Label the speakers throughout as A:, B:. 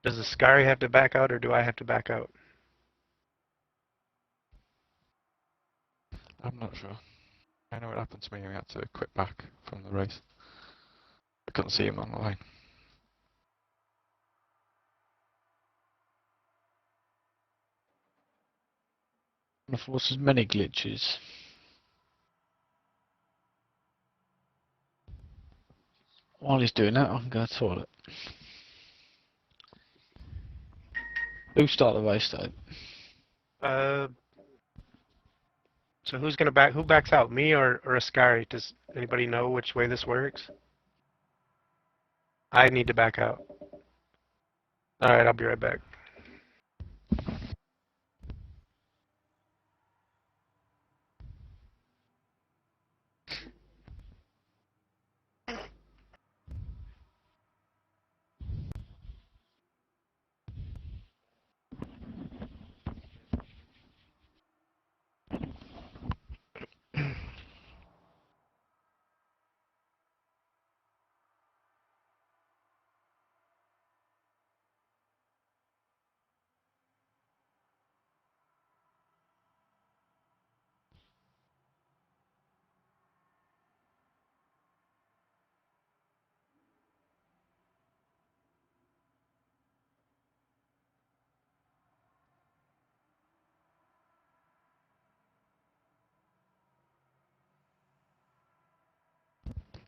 A: Does the Scary have to back out, or do I have to back out?
B: I'm not sure. I know what happened to me. We had to quit back from the race. I couldn't see him on the line. And of course, there's many glitches. While he's doing that, I can go to the toilet. Who started the race though?
A: Uh, so who's gonna back? Who backs out, me or Ascari? Does anybody know which way this works? I need to back out. All right, I'll be right back.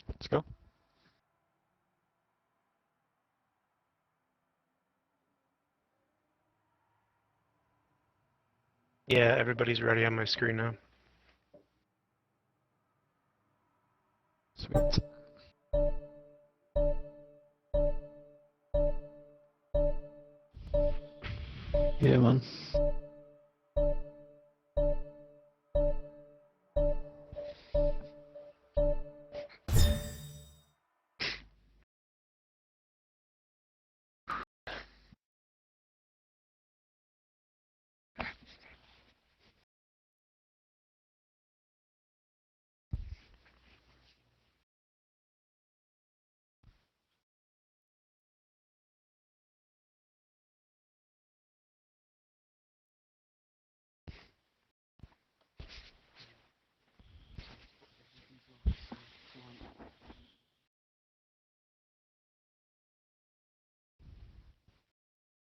B: Let's go.
A: Yeah, everybody's ready on my screen now.
B: Sweet. Yeah, man.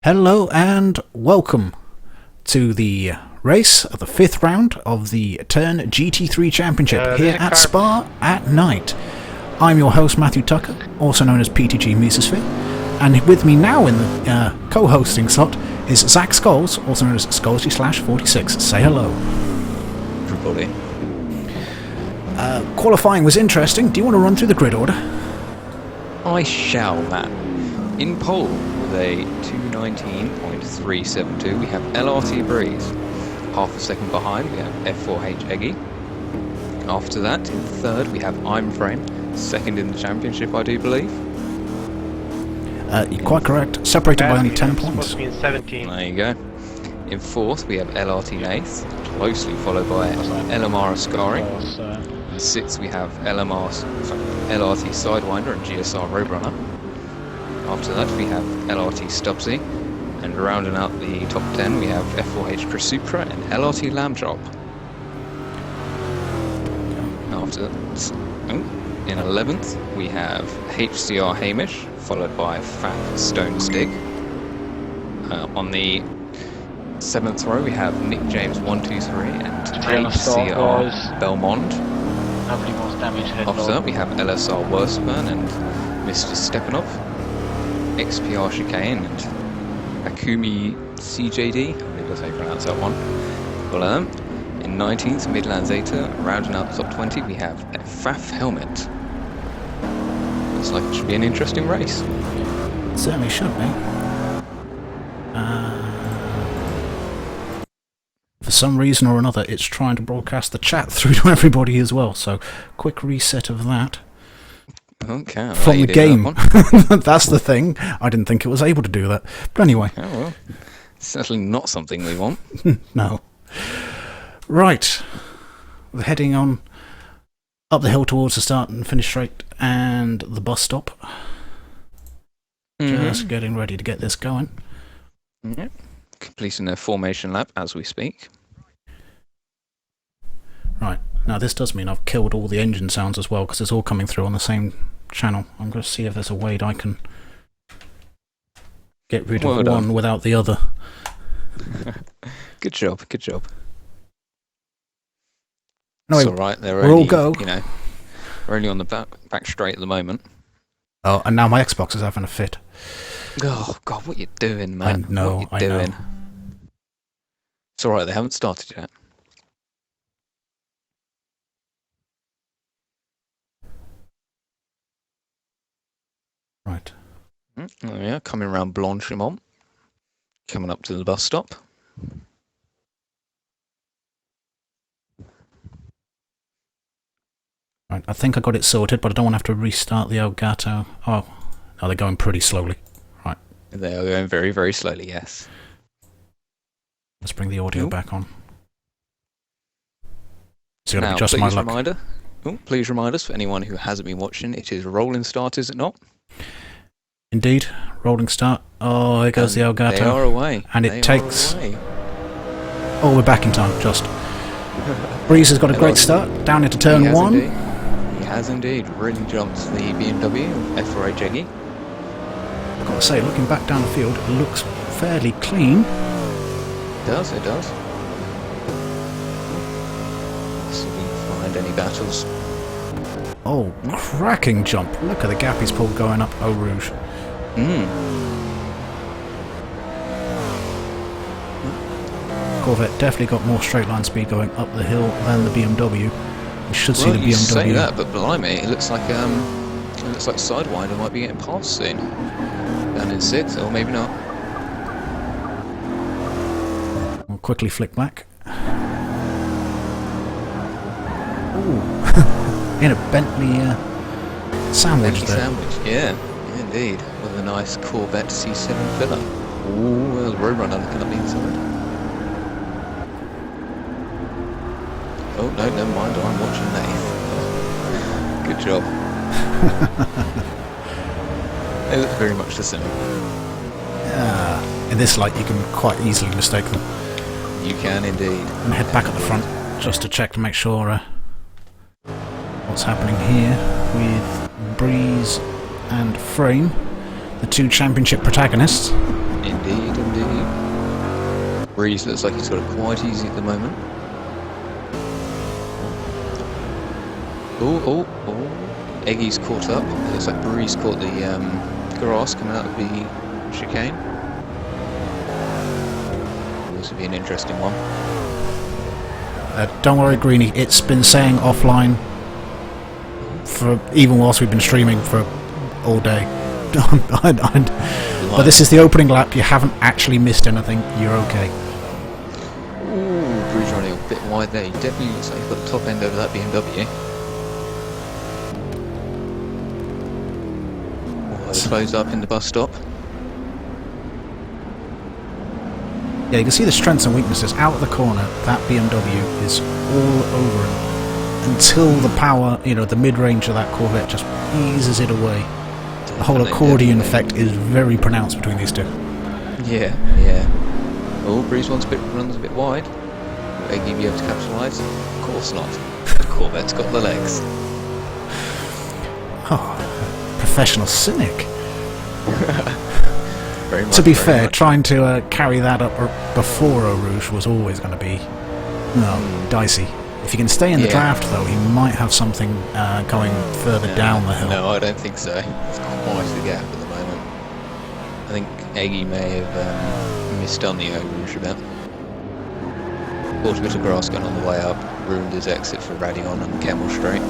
C: Hello and welcome to the race of the 5th round of the Turn GT3 Championship here at Spa at night. I'm your host Matthew Tucker, also known as PTG Mesosphere, and with me now in the co-hosting slot is Zach Skulls, also known as Skullsy/46. Say hello.
D: Everybody.
C: Qualifying was interesting. Do you want to run through the grid order?
D: I shall, Matt. In pole with a 219.372, we have LRT Breeze. Half a second behind, we have F4H Eggy. After that, in third, we have I'm Frame. Second in the championship, I do believe.
C: You're quite correct. Separated by only 10 points.
A: Supposed to be in 17.
D: There you go. In fourth, we have LRT Nath, closely followed by LMR Ascari. In sixth, we have LRT Sidewinder and GSR Roadrunner. After that, we have LRT Stubbsy, and rounding out the top 10, we have F4H Crisupra and LRT Lambchop. After that, in 11th, we have HCR Hamish, followed by Fat Stone Stick. On the 7th row, we have Nick James 123 and HCR Belmont.
B: Nobody wants damage head.
D: After that, we have LSR Worstburn and Mr. Stepanov. XPR Chicane and Akumi CJD, I believe that's how you pronounce that one. Well, in 19th, Midlands Zeta, rounding out the top 20, we have a FAF Helmet. Looks like it should be an interesting race.
C: It certainly should be. For some reason or another, it's trying to broadcast the chat through to everybody as well, so quick reset of that.
D: Okay.
C: From the game. That's the thing. I didn't think it was able to do that. But anyway.
D: Oh, well. Certainly not something we want.
C: No. Right. We're heading on up the hill towards the start and finish straight and the bus stop. Just getting ready to get this going.
D: Yep. Completing their formation lap as we speak.
C: Right, now this does mean I've killed all the engine sounds as well, because it's all coming through on the same channel. I'm going to see if there's a way that I can get rid of one without the other.
D: Good job, good job.
C: Anyway,
D: it's alright,
C: we're all go.
D: You know, we're only on the back straight at the moment.
C: Oh, and now my Xbox is having a fit.
D: Oh, God, what you doing, man?
C: I know,
D: what you doing? It's alright, they haven't started yet.
C: Right.
D: Oh yeah, coming around Blanchimont. Coming up to the bus stop.
C: Right, I think I got it sorted, but I don't want to have to restart the Elgato. Oh, no, they're going pretty slowly. Right.
D: They are going very, very slowly, yes.
C: Let's bring the audio back on. It's going to
D: Now,
C: be just my luck.
D: Please remind us, for anyone who hasn't been watching, it is rolling start, is it not?
C: Indeed, rolling start. Oh, there goes the Elgato.
D: They are away.
C: And it takes... Oh, we're back in time, just. Breeze has got a great start, down into turn 1.
D: Indeed. He has indeed. Really jumped the BMW, F4H Eggy.
C: I've got to say, looking back down the field, it looks fairly clean.
D: It does, it does. Let's see if we can find any battles.
C: Oh, cracking jump. Look at the gap he's pulled going up Eau Rouge. Corvette definitely got more straight line speed going up the hill than the BMW. We should see the BMW.
D: You say that, but blimey, it looks like Sidewinder might be getting past soon. Down in 6th, or maybe not.
C: We'll quickly flick back. Ooh, in a Bentley sandwich there.
D: Sandwich, yeah, indeed, with a nice Corvette C7 filler. Ooh, there's a Roadrunner looking up the inside. Oh, no, never mind, I'm watching that. Good job. They look very much the same.
C: In this light, you can quite easily mistake them.
D: You can indeed.
C: And head back at the front just to check to make sure what's happening here with Breeze and Frame, the two championship protagonists.
D: Indeed, indeed. Breeze looks like he's got it quite easy at the moment. Oh. Eggy's caught up. It looks like Breeze caught the grass coming out of the chicane. This would be an interesting one.
C: Don't worry, Greenie, it's been saying offline for even whilst we've been streaming for all day. But this is the opening lap, you haven't actually missed anything, you're okay.
D: Ooh, Breeze running a bit wide there. He definitely looks like he's got the top end over that BMW. It's closed up in the bus stop.
C: Yeah, you can see the strengths and weaknesses out of the corner. That BMW is all over him until the power, the mid-range of that Corvette just eases it away. The whole accordion effect is very pronounced between these two.
D: Yeah. Oh, Breeze runs a bit wide. Will Eggy be able to capitalise? Of course not. The Corvette's got the legs.
C: Oh, professional cynic.
D: Very much,
C: to be fair,
D: much.
C: Trying to carry that up before Eau Rouge was always going to be dicey. If you can stay in the draft, though, he might have something going further down the hill.
D: No, I don't think so. It's quite the gap at the moment. I think Eggy may have misdone the Eau Rouge a bit. Caught a bit of grass going on the way up, ruined his exit for Radion and Camel Straight.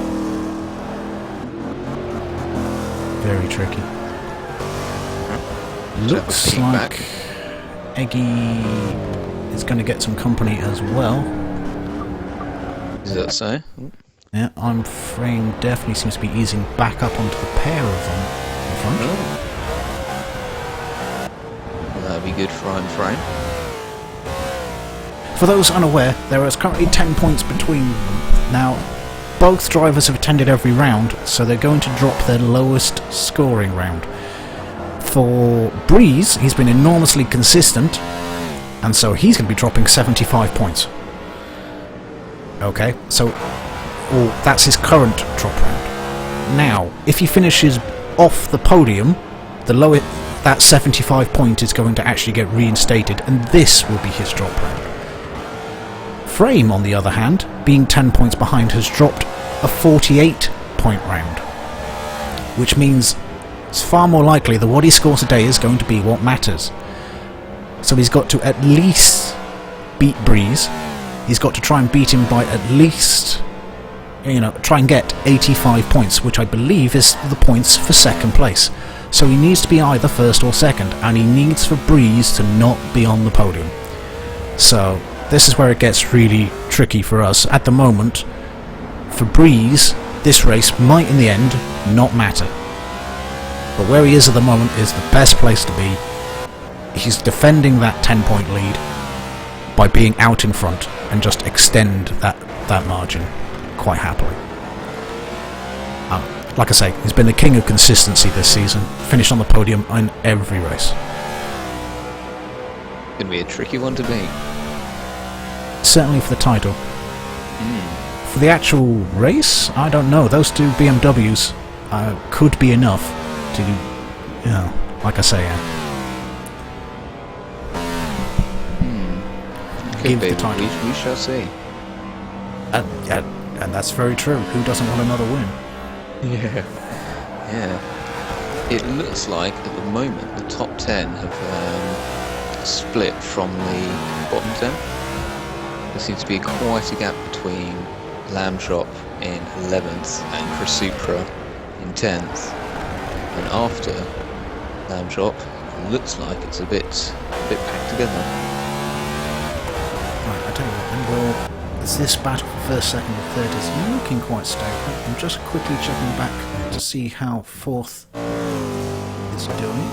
C: Very tricky. Looks like Eggy is going to get some company as well.
D: Is that so?
C: Yeah, Frame definitely seems to be easing back up onto the pair of them in front.
D: Well, that would be good for Frame.
C: For those unaware, there is currently 10 points between them. Now, both drivers have attended every round, so they're going to drop their lowest scoring round. For Breeze, he's been enormously consistent, and so he's going to be dropping 75 points. Okay, so that's his current drop round. Now, if he finishes off the podium, the lowest, that 75 point is going to actually get reinstated, and this will be his drop round. Frame, on the other hand, being 10 points behind, has dropped a 48 point round, which means it's far more likely that what he scores today is going to be what matters. So he's got to at least beat Breeze. He's got to try and beat him by at least, try and get 85 points, which I believe is the points for second place. So he needs to be either first or second, and he needs for Breeze to not be on the podium. So this is where it gets really tricky for us. At the moment, for Breeze, this race might in the end not matter. But where he is at the moment is the best place to be. He's defending that 10-point lead by being out in front and just extend that margin quite happily. Like I say, he's been the king of consistency this season, finished on the podium in every race.
D: Gonna be a tricky one to beat.
C: Certainly for the title. For the actual race, I don't know. Those two BMWs could be enough to, like I say, give the title.
D: We shall see.
C: And that's very true. Who doesn't want another win?
D: Yeah. It looks like at the moment the top 10 have split from the bottom 10. There seems to be quite a gap between Lamb Chop in 11th and Chris Supra in 10th. And after Lamb Chop, it looks like it's a bit packed together.
C: Right, I tell you what, then this battle for first, second and third is looking quite stable. I'm just quickly checking back to see how fourth is doing,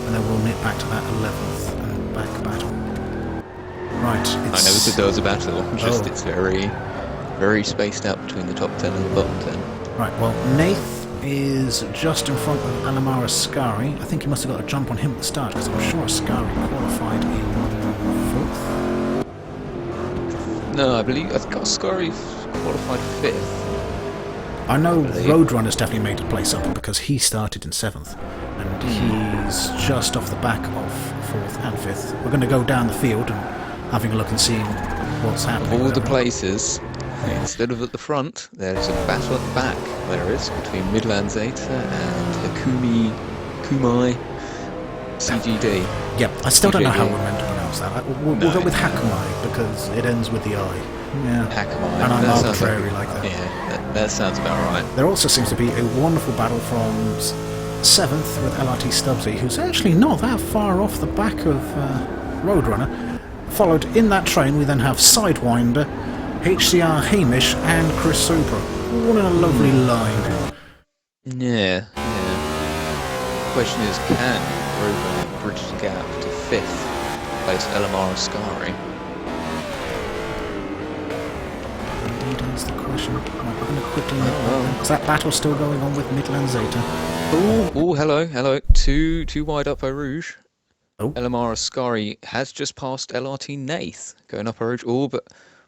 C: and then we'll nip back to that 11th and back battle. Right, it's...
D: I never said there was a battle, just it's very spaced out between the top 10 and the bottom 10.
C: Right, well, Nath is just in front of Alamara Ascari. I think he must have got a jump on him at the start, because I'm sure Ascari qualified in 4th.
D: No, I think Ascari qualified 5th.
C: I know Roadrunner's definitely made a place up because he started in 7th, and he's just off the back of 4th and 5th. We're going to go down the field and having a look and seeing what's happening.
D: All the places, instead of at the front, there's a battle at the back, there is, between Midland Zeta and Kumai CGD.
C: Yep, I still don't know how we're meant to pronounce that. We'll go with Hakamai because it ends with the I. Yeah,
D: Hakamai.
C: And I'm arbitrary like that.
D: Yeah, that sounds about right.
C: There also seems to be a wonderful battle from 7th with LRT Stubbsy, who's actually not that far off the back of Roadrunner. Followed in that train, we then have Sidewinder, HCR Hamish, and Chris Supra. All in a lovely line.
D: Yeah. The question is, can Roadrunner bridge the gap to 5th place Alamara Ascari?
C: Indeed, that's the question. I'm going to quickly is that battle still going on with Midland Zeta?
D: Oh, hello. Two wide up Eau Rouge.
C: Oh.
D: Alamara Ascari has just passed LRT Nath, going up Eau Rouge. Oh, but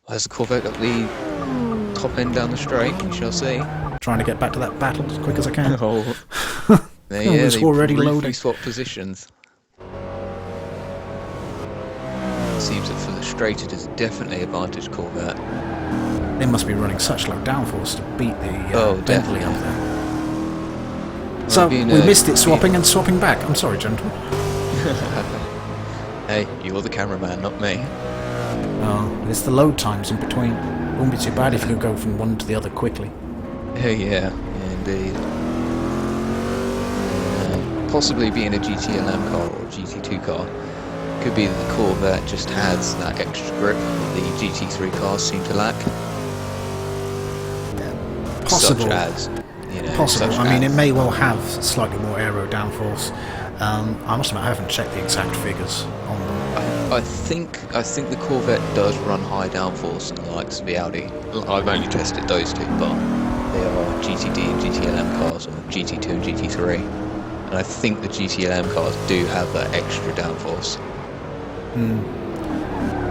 D: has the Corvette got the top end down the straight? We shall see.
C: Trying to get back to that battle as quick as I can.
D: Oh.
C: It was already loading.
D: Swap positions. Seems that for the straight it is definitely advantage Corvette.
C: They must be running such low downforce to beat the Bentley up there. So we missed it swapping and swapping back. I'm sorry, gentlemen.
D: Hey, you're the cameraman, not me.
C: Oh, it's the load times in between. Wouldn't be too bad if you could go from one to the other quickly.
D: Yeah, indeed. Possibly being a GTLM car or a GT2 car. Could be that the Corvette just has that extra grip that the GT3 cars seem to lack.
C: Possible.
D: Such as,
C: possible. I mean, it may well have slightly more aero downforce. I must admit, I haven't checked the exact figures on them.
D: I think the Corvette does run high downforce in the likes of the Audi. I've only tested those two, but they are GTD and GTLM cars, or GT2 and GT3. And I think the GTLM cars do have that extra downforce.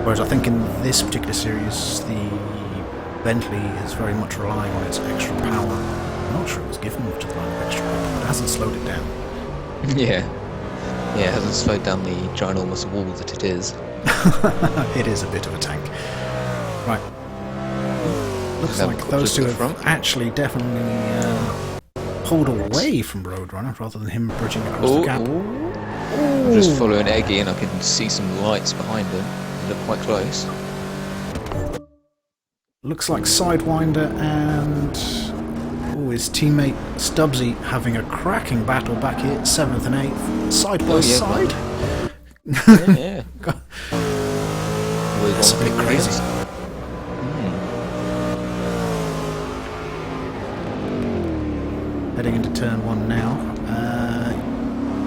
C: Whereas I think in this particular series, the Bentley is very much relying on its extra power. I'm not sure it was given much of that extra power, but it hasn't slowed it down.
D: Yeah. Yeah, it hasn't slowed down the ginormous wall that it is.
C: It is a bit of a tank. Right. Looks
D: Have a
C: like
D: quick
C: those two
D: look at
C: have
D: the front.
C: actually definitely pulled away from Roadrunner rather than him bridging across the gap.
D: I'm just following Eggy and I can see some lights behind him. They look quite close.
C: Looks like Sidewinder and his teammate Stubbsy having a cracking battle back here, 7th and 8th, side by side.
D: Yeah.
C: That's a bit crazy. Heading into turn 1 now.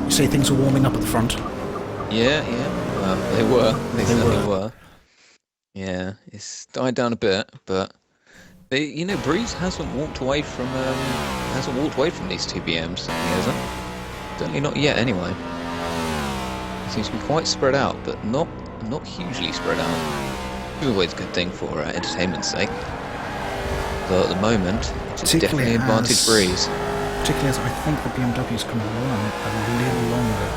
C: You say things are warming up at the front?
D: Yeah. Well, they were. They certainly were. Yeah, it's died down a bit, but Breeze hasn't walked away from these two BMs. He hasn't. Certainly not yet, anyway. It seems to be quite spread out, but not hugely spread out. It's always a good thing for entertainment's sake. But at the moment, it's definitely advantage Breeze.
C: Particularly as I think the BMWs can run a little longer.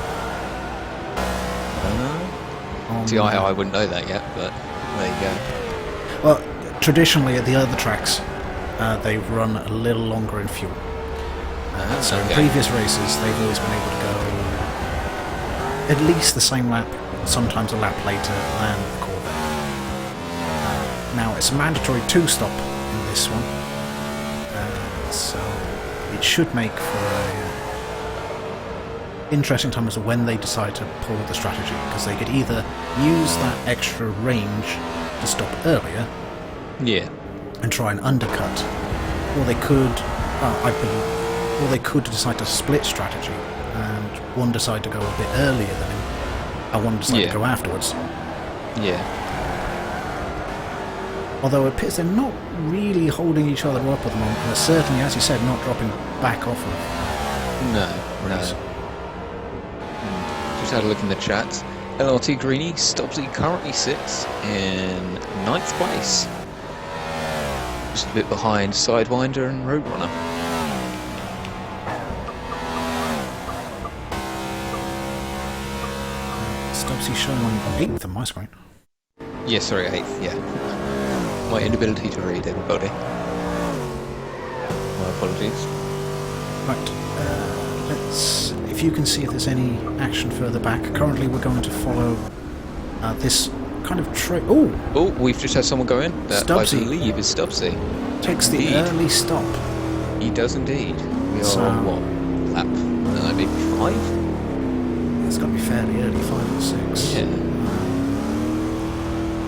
D: See, I wouldn't know that yet, but there you go.
C: Well, traditionally at the other tracks, they run a little longer in fuel. So in previous races, they've always been able to go at least the same lap, sometimes a lap later than the Corvette. Now it's a mandatory 2-stop in this one, so it should make for a interesting time as to when they decide to pull the strategy, because they could either use that extra range to stop earlier, and try and undercut, or they could, decide to split strategy, and one decide to go a bit earlier than him, and one decide to go afterwards.
D: Yeah.
C: Although it appears they're not really holding each other up at the moment, and they're certainly, as you said, not dropping back off of.
D: No. Just had a look in the chat. LRT Greenie, Stubbsy currently sits in 9th place. Just a bit behind Sidewinder and Roadrunner.
C: Stubbsy showing on 8th on my screen.
D: Yeah, sorry, 8th, yeah. My inability to read, everybody. My apologies.
C: Right, let's... If you can see if there's any action further back. Currently we're going to follow this kind of Oh,
D: we've just had someone go in. That
C: Stubbsy.
D: I believe is Stubbsy.
C: Takes the early stop.
D: He does indeed. We are on what? Lap maybe 5?
C: It's got to be fairly early, 5 or 6.
D: Yeah.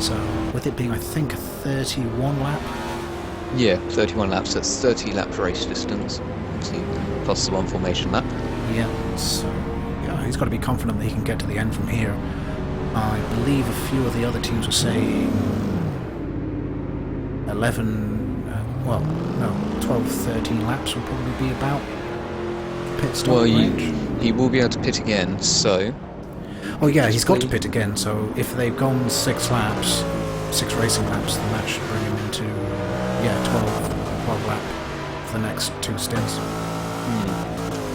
C: So, with it being, I think, a 31 lap.
D: Yeah, 31 laps. That's 30 lap race distance. Plus the 1 formation lap.
C: Yeah, so yeah, he's got to be confident that he can get to the end from here. I believe a few of the other teams were saying 12, 13 laps will probably be about pit stop range.
D: He will be able to pit again, so...
C: Oh yeah, he's got to pit again, so if they've gone 6 laps, 6 racing laps, then that should bring him into, 12 lap for the next 2 stints.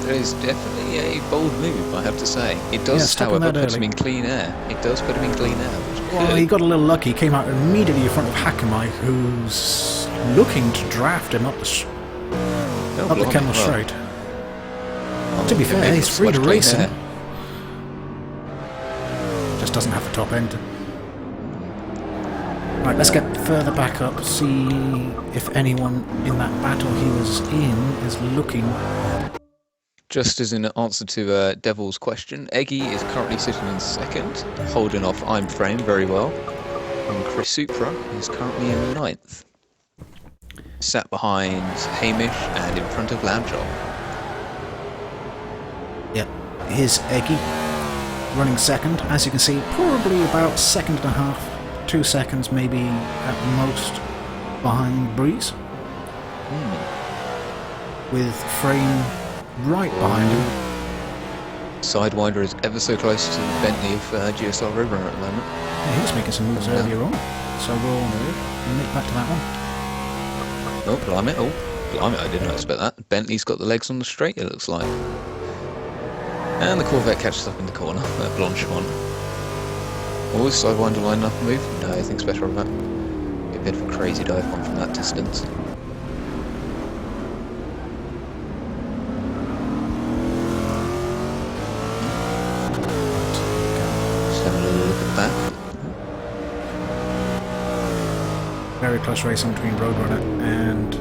D: That is definitely a bold move, I have to say. It does, however, put him in clean air. It does put him in clean air.
C: Well, he got a little lucky. He came out immediately in front of Hakamai, who's looking to draft him up the Kemmel Straight. To be fair, he's free to race him. Just doesn't have the top end. Right, let's get further back up, see if anyone in that battle he was in is looking...
D: Just as in answer to Devil's question, Eggy is currently sitting in 2nd, holding off I'm Frame very well. And Chris Supra is currently in 9th. Sat behind Hamish and in front of Lambchop.
C: Yep, here's Eggy running 2nd. As you can see, probably about 2.5 seconds, 2 seconds maybe at most behind Breeze. With Frame right behind him.
D: Sidewinder is ever so close to the Bentley of GSR Roadrunner at the moment.
C: Yeah, he was making some moves earlier on, so we'll nip back to that one.
D: Oh, blimey. Oh, blimey, I did not expect that. Bentley's got the legs on the straight, it looks like. And the Corvette catches up in the corner, that Blanche one. Oh, is Sidewinder lining up a move? No, he thinks better of that. Be a bit of a crazy dive bomb from that distance. Just having a little look at the back.
C: Very close race on between Roadrunner and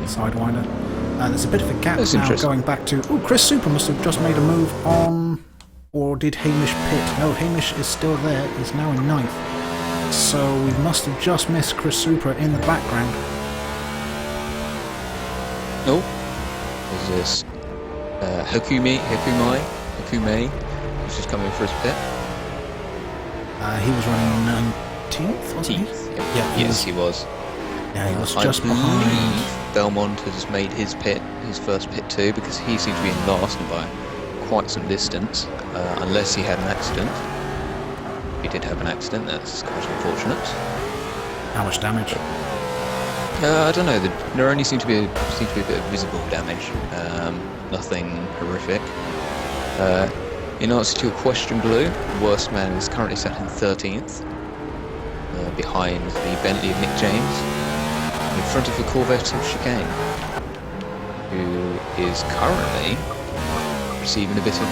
C: Sidewinder. There's a bit of a gap now going back to... Oh, Chris Super must have just made a move on... Or did Hamish pit? No, Hamish is still there. He's now in 9th. So we must have just missed Chris Super in the background.
D: Oh, what's this? Hakume, he's just coming for his pit.
C: He was running 19th, wasn't he?
D: Yeah, yes, he was.
C: Yeah, he was
D: I
C: just behind.
D: believe Belmont has made his first pit too, because he seemed to be in last and by quite some distance, unless he had an accident. If he did have an accident, that's quite unfortunate.
C: How much damage?
D: I don't know. There only seemed to be a bit of visible damage. Nothing horrific. In answer to your question, Blue, Worst Man is currently sat in 13th, behind the Bentley of Nick James, in front of the Corvette of Chicane, who is currently receiving a bit of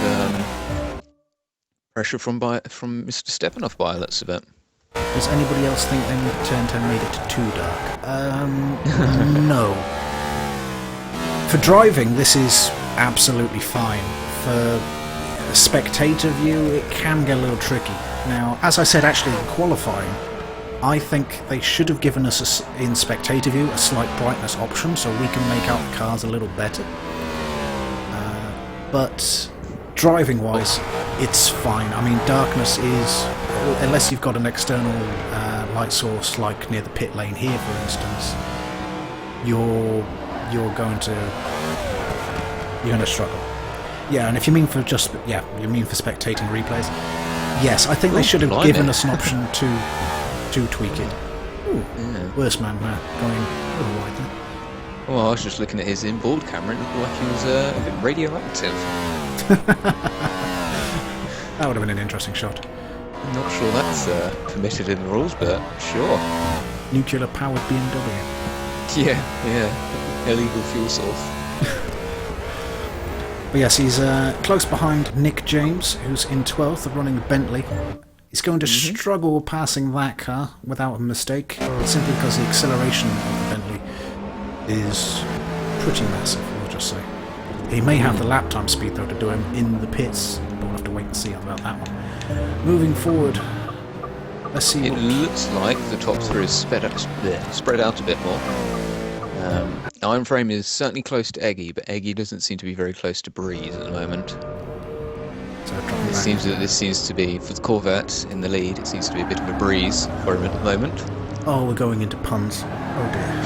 D: pressure from Mr. Stepanov by the looks of it.
C: Does anybody else think they turn 10 made it too dark? No. For driving, this is absolutely fine. For a spectator view, it can get a little tricky. Now, as I said actually in qualifying, I think they should have given us, in spectator view, a slight brightness option so we can make out the cars a little better. But driving-wise, it's fine. I mean, darkness is, unless you've got an external light source, like near the pit lane here, for instance, you're going to struggle. Yeah, and if you mean for you mean for spectating replays, yes, I think they should have given us an option to tweak it. Ooh, yeah. Worst Man going a little wide there.
D: Well, I was just looking at his inboard camera and it looked like he was a bit radioactive.
C: That would have been an interesting shot.
D: I'm not sure that's permitted in the rules, but sure.
C: Nuclear-powered BMW.
D: Yeah, illegal fuel source.
C: But yes, he's close behind Nick James, who's in 12th, running the Bentley. He's going to struggle passing that car without a mistake, simply because the acceleration of the Bentley is pretty massive, we'll just say. He may have the lap time speed though to do him in the pits, but we'll have to wait and see about that one. Moving forward, let's see.
D: It looks like the top three is spread out a bit more. Iron Frame is certainly close to Eggy, but Eggy doesn't seem to be very close to Breeze at the moment.
C: So
D: this seems to be, for the Corvette in the lead, it seems to be a bit of a breeze for him at the moment.
C: Oh, we're going into puns. Oh dear.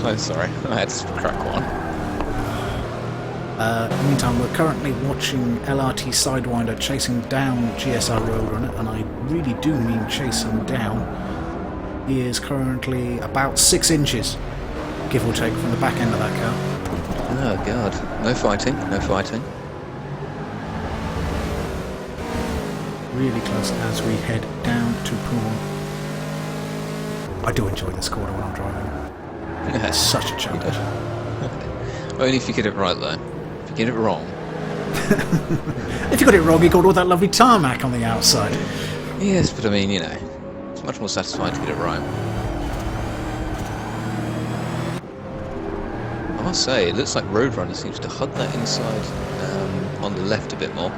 D: I'm sorry, I had to crack one.
C: Meantime, we're currently watching LRT Sidewinder chasing down GSR Roadrunner, and I really do mean chase him down. He is currently about 6 inches, give or take, from the back end of that car.
D: Oh god, no fighting, no fighting.
C: Really close as we head down to Poole. I do enjoy this corner when I'm driving. It's such a challenge.
D: Only if you get it right though. If you get it wrong.
C: If you got it wrong, you got all that lovely tarmac on the outside.
D: Yes, but I mean, you know, it's much more satisfying to get it right. I must say, it looks like Roadrunner seems to hug that inside on the left a bit more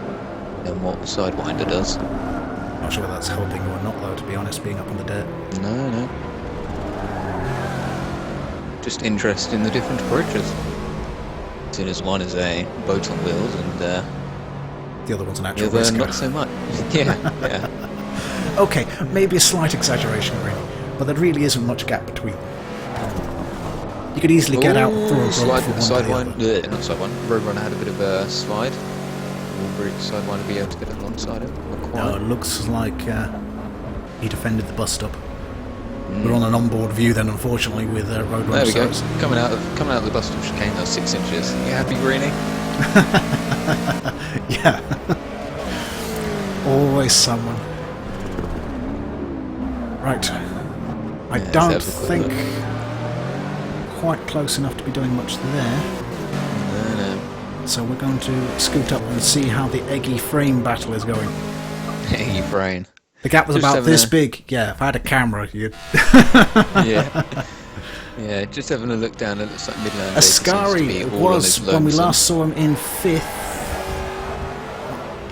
D: than what Sidewinder does.
C: Not sure whether that's helping or not though, to be honest, being up on the dirt.
D: No. Just interested in the different approaches. Seeing as one is a boat on wheels and
C: the other one's an
D: the
C: actual
D: other
C: race car.
D: not so much. Yeah.
C: Okay, maybe a slight exaggeration really, but there really isn't much gap between them. You could easily get out for a
D: Sidewinder, not Sidewinder. Roadrunner had a bit of a slide. Will Sidewinder be able to get alongside him? Not quite.
C: No, it looks like he defended the bus stop. We're on an onboard view then, unfortunately, with road
D: There we go.
C: service.
D: Coming out of the bus stop chicane, that's 6 inches. You happy, Greenie?
C: Yeah. Always someone. Right. I
D: Yeah,
C: don't
D: let's have a quick
C: think quite close enough to be doing much there.
D: No.
C: So we're going to scoot up and see how the Eggy frame battle is going.
D: Hey, brain.
C: The gap was
D: Just
C: about
D: having
C: this
D: a-
C: big. Yeah, if I had a camera, you'd...
D: Yeah. Yeah, just having a look down, it looks like Midland
C: Ascari was, when we last saw him, in 5th.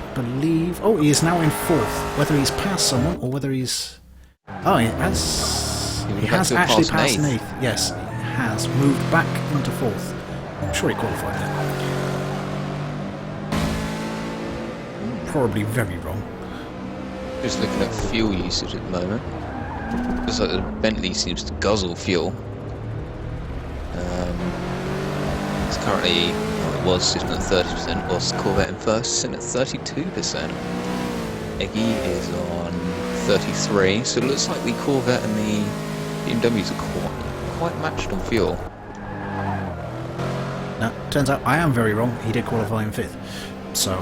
C: I believe... Oh, he is now in 4th. Whether he's passed someone or whether he's... Oh, he has...
D: He would
C: He
D: have
C: has
D: had to have
C: actually
D: passed
C: passed
D: an
C: an
D: eighth.
C: 8th. Yes, he has moved back into 4th. I'm sure he qualified there. Probably very wrong.
D: Just looking at fuel usage at the moment. Looks like the Bentley seems to guzzle fuel. It's currently, well, it was sitting at 30%, whilst Corvette in first sitting at 32%. Eggy is on 33, so it looks like the Corvette and the BMWs are quite matched on fuel.
C: No, turns out I am very wrong. He did qualify in 5th. So,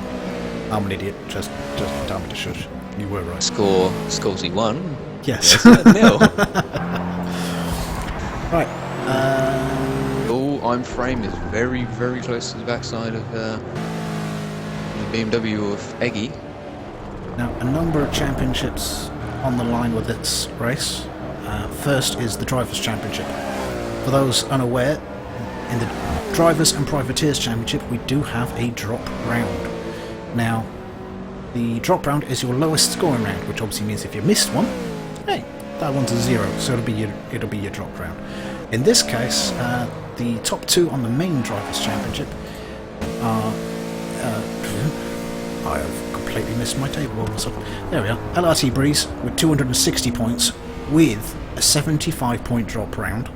C: I'm an idiot. Just tell me to shush. You were right.
D: Scorsy won.
C: Yes.
D: Nil.
C: Right.
D: Oh, I'm frame is very, very close to the backside of the BMW of Eggy.
C: Now, a number of championships on the line with this race. First is the Drivers' Championship. For those unaware, in the Drivers' and Privateers' Championship, we do have a drop round. Now, the drop round is your lowest scoring round, which obviously means if you missed one, hey, that one's a 0, so it'll be your drop round. In this case, the top 2 on the main Drivers' Championship are... I have completely missed my table all of a sudden. There we are. LRT Breeze with 260 points with a 75 point drop round,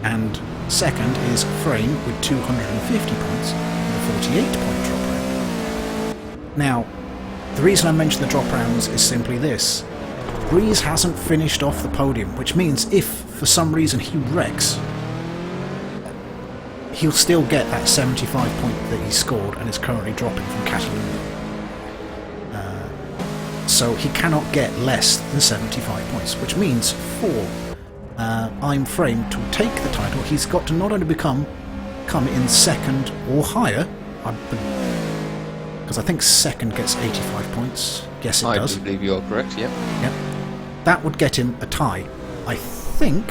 C: and second is Frame with 250 points and a 48 point drop round. Now, the reason I mention the drop rounds is simply this. Breeze hasn't finished off the podium, which means if for some reason he wrecks, he'll still get that 75 point that he scored and is currently dropping from Catalunya. So he cannot get less than 75 points, which means for I'm Frame to take the title, he's got to not only come in second or higher, because I think second gets 85 points. Yes, it does.
D: I believe you are correct, yep.
C: Yep. That would get him a tie. I think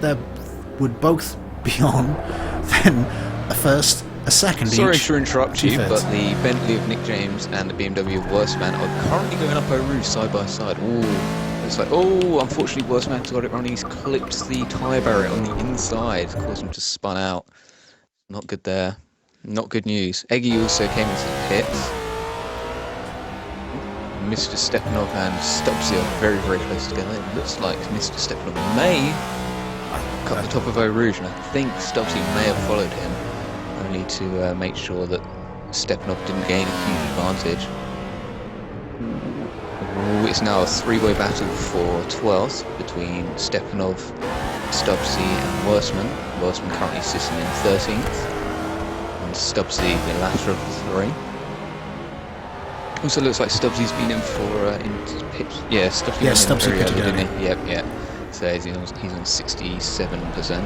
C: they would both be on then a first, a second
D: Sorry
C: each.
D: to interrupt you,
C: two-thirds.
D: but the Bentley of Nick James and the BMW of Worstman are currently going up Eau Rouge side by side. Ooh, it's like, oh, unfortunately Worstman's got it wrong. He's clipped the tyre barrier on the inside, caused him to spun out. Not good there. Not good news. Eggy also came into the pits. Mr. Stepanov and Stubbsy are very, very close together. It looks like Mr. Stepanov may cut the top of Eau Rouge, and I think Stubbsy may have followed him, only to make sure that Stepanov didn't gain a huge advantage. Ooh, it's now a three-way battle for 12th between Stepanov, Stubbsy and Worstman. Worstman currently sitting in 13th, and Stubbsy the latter of the three. Also looks like Stubbsy's been in for in pits. Yeah, Stubbsy
C: Yeah,
D: went in
C: Stubbsy
D: very
C: pitted
D: early, didn't
C: early.
D: he? Yep, yep. So he's on 67%.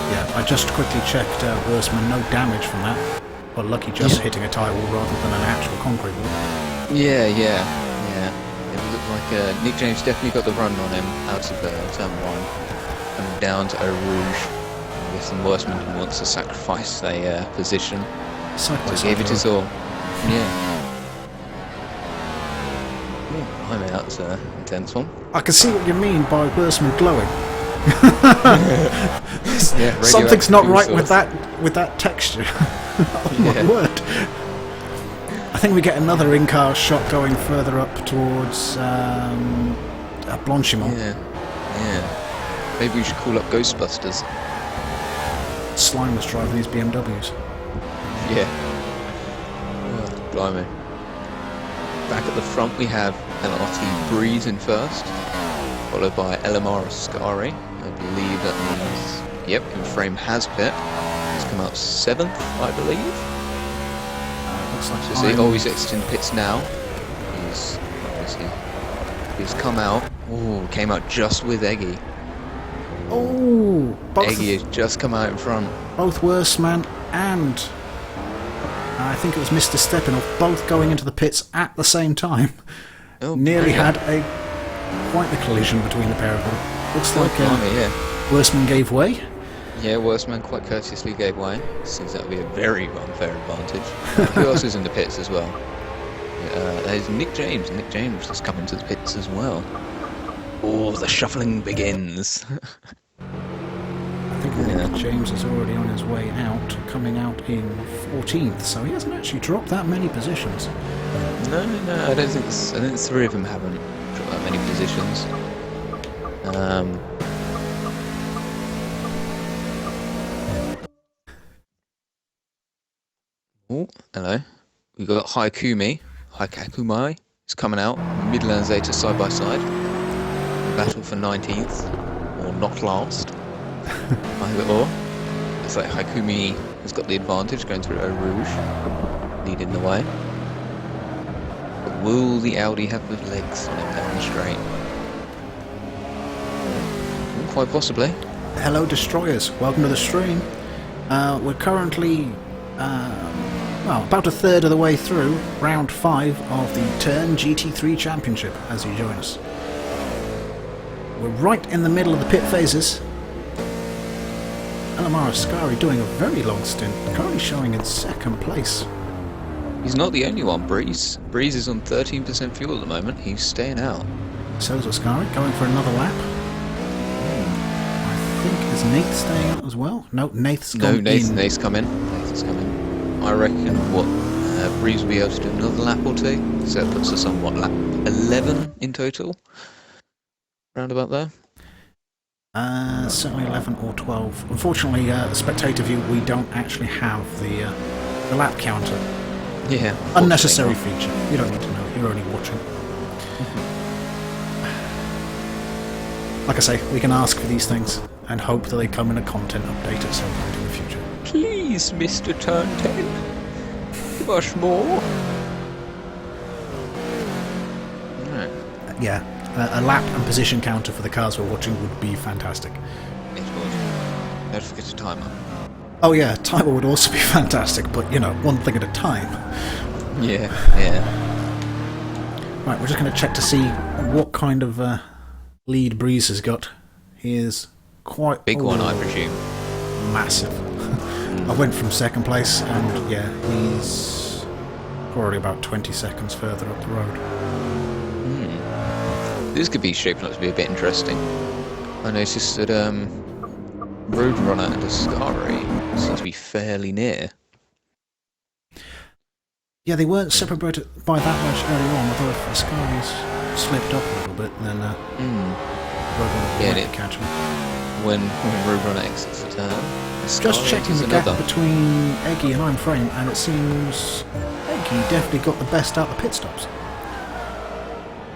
C: Yeah, I just quickly checked Worstman, no damage from that. Well, lucky just hitting a tyre wall rather than an actual concrete wall.
D: Yeah. It looked like Nick James definitely got the run on him out of turn 1 and down to Eau Rouge. I guess the Worstman didn't want to sacrifice a position,
C: Side by
D: so
C: side
D: gave it his
C: road.
D: all. Yeah. I'm out, it's an intense one.
C: I can see what you mean by Worstman glowing.
D: Yeah,
C: Something's not right
D: radioactive
C: with that texture. Oh
D: Yeah.
C: my word. I think we get another in-car shot going further up towards Blanchimont.
D: Yeah. Maybe we should call up Ghostbusters.
C: Slime was driving these BMWs.
D: Yeah. blimey. Back at the front we have an RT Breeze in first, followed by LMR Ascari. I believe that means, yep, in frame has pit. He's come out 7th, I believe.
C: Looks like
D: So see, oh, he's exiting pits now. He's come out. Oh, came out just with Eggy.
C: Oh,
D: Eggy has just come out in front.
C: both Worstman and I think it was Mr. Stepinoff both going into the pits at the same time.
D: Oh,
C: Nearly
D: brilliant.
C: had quite the collision between the pair of them. Looks like
D: Blimey, yeah.
C: Worstman gave way.
D: Yeah, Worstman quite courteously gave way. Seems that would be a very unfair advantage. Who else is in the pits as well? There's Nick James. Nick James has come into the pits as well. Oh, the shuffling begins.
C: I think Nick James is already on his way out, coming out in 14th, so he hasn't actually dropped that many positions.
D: No, I don't think the three of them haven't dropped that many positions. Oh, hello. We've got Hakumai. Is coming out. Midland Zeta side by side. Battle for 19th, or not last. Either or. It's like Hakumai has got the advantage going through Eau Rouge, leading the way. But will the Audi have the legs to them down the straight? Quite possibly.
C: Hello, Destroyers. Welcome to the stream. We're currently about a third of the way through round 5 of the Turn GT3 Championship as you join us. We're right in the middle of the pit phases. LMR Ascari doing a very long stint, currently showing in 2nd place.
D: He's not the only one, Breeze. Breeze is on 13% fuel at the moment. He's staying out.
C: So's Ascari, going for another lap. I think, is Nath staying out as well? No, Nath's gone in.
D: Nath's come in. Nathan's come in. I reckon Breeze will be able to do another lap or two. So that puts us on, what, lap 11 in total? Round about there.
C: Certainly 11 or 12. Unfortunately, spectator view, we don't actually have the lap counter.
D: Yeah.
C: Unnecessary feature. You don't need to know. You're only watching. Like I say, we can ask for these things and hope that they come in a content update at some point in the future.
D: Please, Mr. Turn 10. Give us more. Right.
C: Yeah, a lap and position counter for the cars we're watching would be fantastic.
D: It would. Don't forget a timer.
C: Oh yeah, timer would also be fantastic, but you know, one thing at a time.
D: Yeah.
C: Right, we're just going to check to see what kind of lead Breeze has got. He is quite...
D: Big one, I presume.
C: Massive. I went from 2nd place, and yeah, he's probably about 20 seconds further up the road.
D: This could be shaping up to be a bit interesting. I noticed that Roadrunner and Ascari seem to be fairly near.
C: Yeah, they weren't separated by that much earlier on, although if Ascari's slipped up a little bit, then Roadrunner might catch him.
D: When Roadrunner exits the turn,
C: just checking the gap between Eggy and I'm Frame, and it seems Eggy definitely got the best out of the pit stops.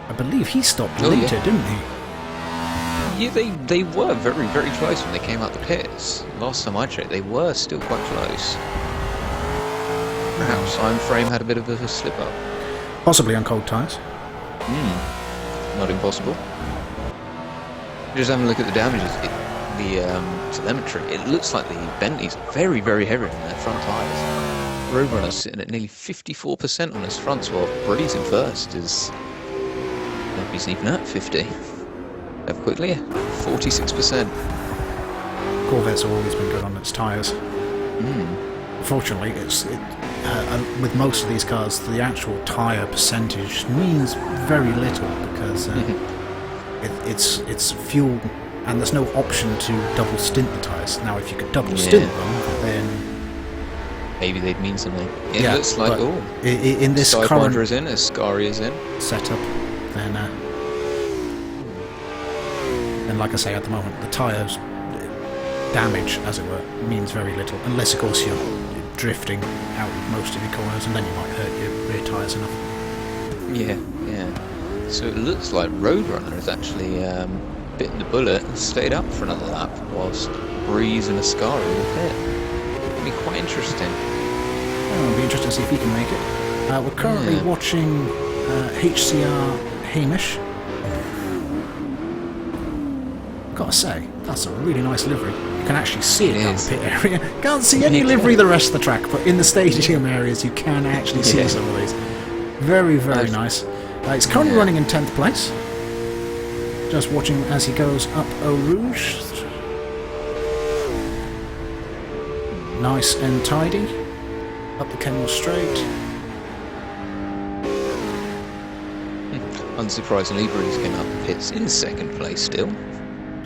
C: I believe he stopped later, didn't he?
D: Yeah, they were very, very close when they came out the pits. Last time I checked, they were still quite close. Perhaps I'm Frame had a bit of a slip up.
C: Possibly on cold tyres.
D: Not impossible. Just having a look at the damages, the telemetry, it looks like the Bentleys are very, very heavy on their front tyres. Roadrunner's sitting at nearly 54% on his fronts, while Breeze in first is... he's even at 50. Have quickly, 46%.
C: Corvette's always been good on its tyres. Unfortunately, with most of these cars, the actual tyre percentage means very little because it's fuel, and there's no option to double stint the tyres. Now, if you could double stint them, then
D: maybe they'd mean something. It looks like
C: in this current
D: is in, Ascari is in
C: setup, then like I say, at the moment, the tyres damage, as it were, means very little, unless of course you're drifting out most of your corners, and then you might hurt rear tyres enough.
D: Yeah, yeah. So it looks like Roadrunner has actually bitten the bullet and stayed up for another lap, whilst Breeze and Ascari will pit. It'll be quite interesting.
C: Oh, it'll be interesting to see if he can make it. We're currently watching HCR Hamish. Gotta say, that's a really nice livery. You can actually see it down the pit area. Can't see any livery the rest of the track, but in the stadium areas you can actually see some of these. Very, very nice. It's currently running in 10th place. Just watching as he goes up Eau Rouge. Nice and tidy. Up the Kenmore Straight.
D: Unsurprisingly, Breeze came out the pits in 2nd place still.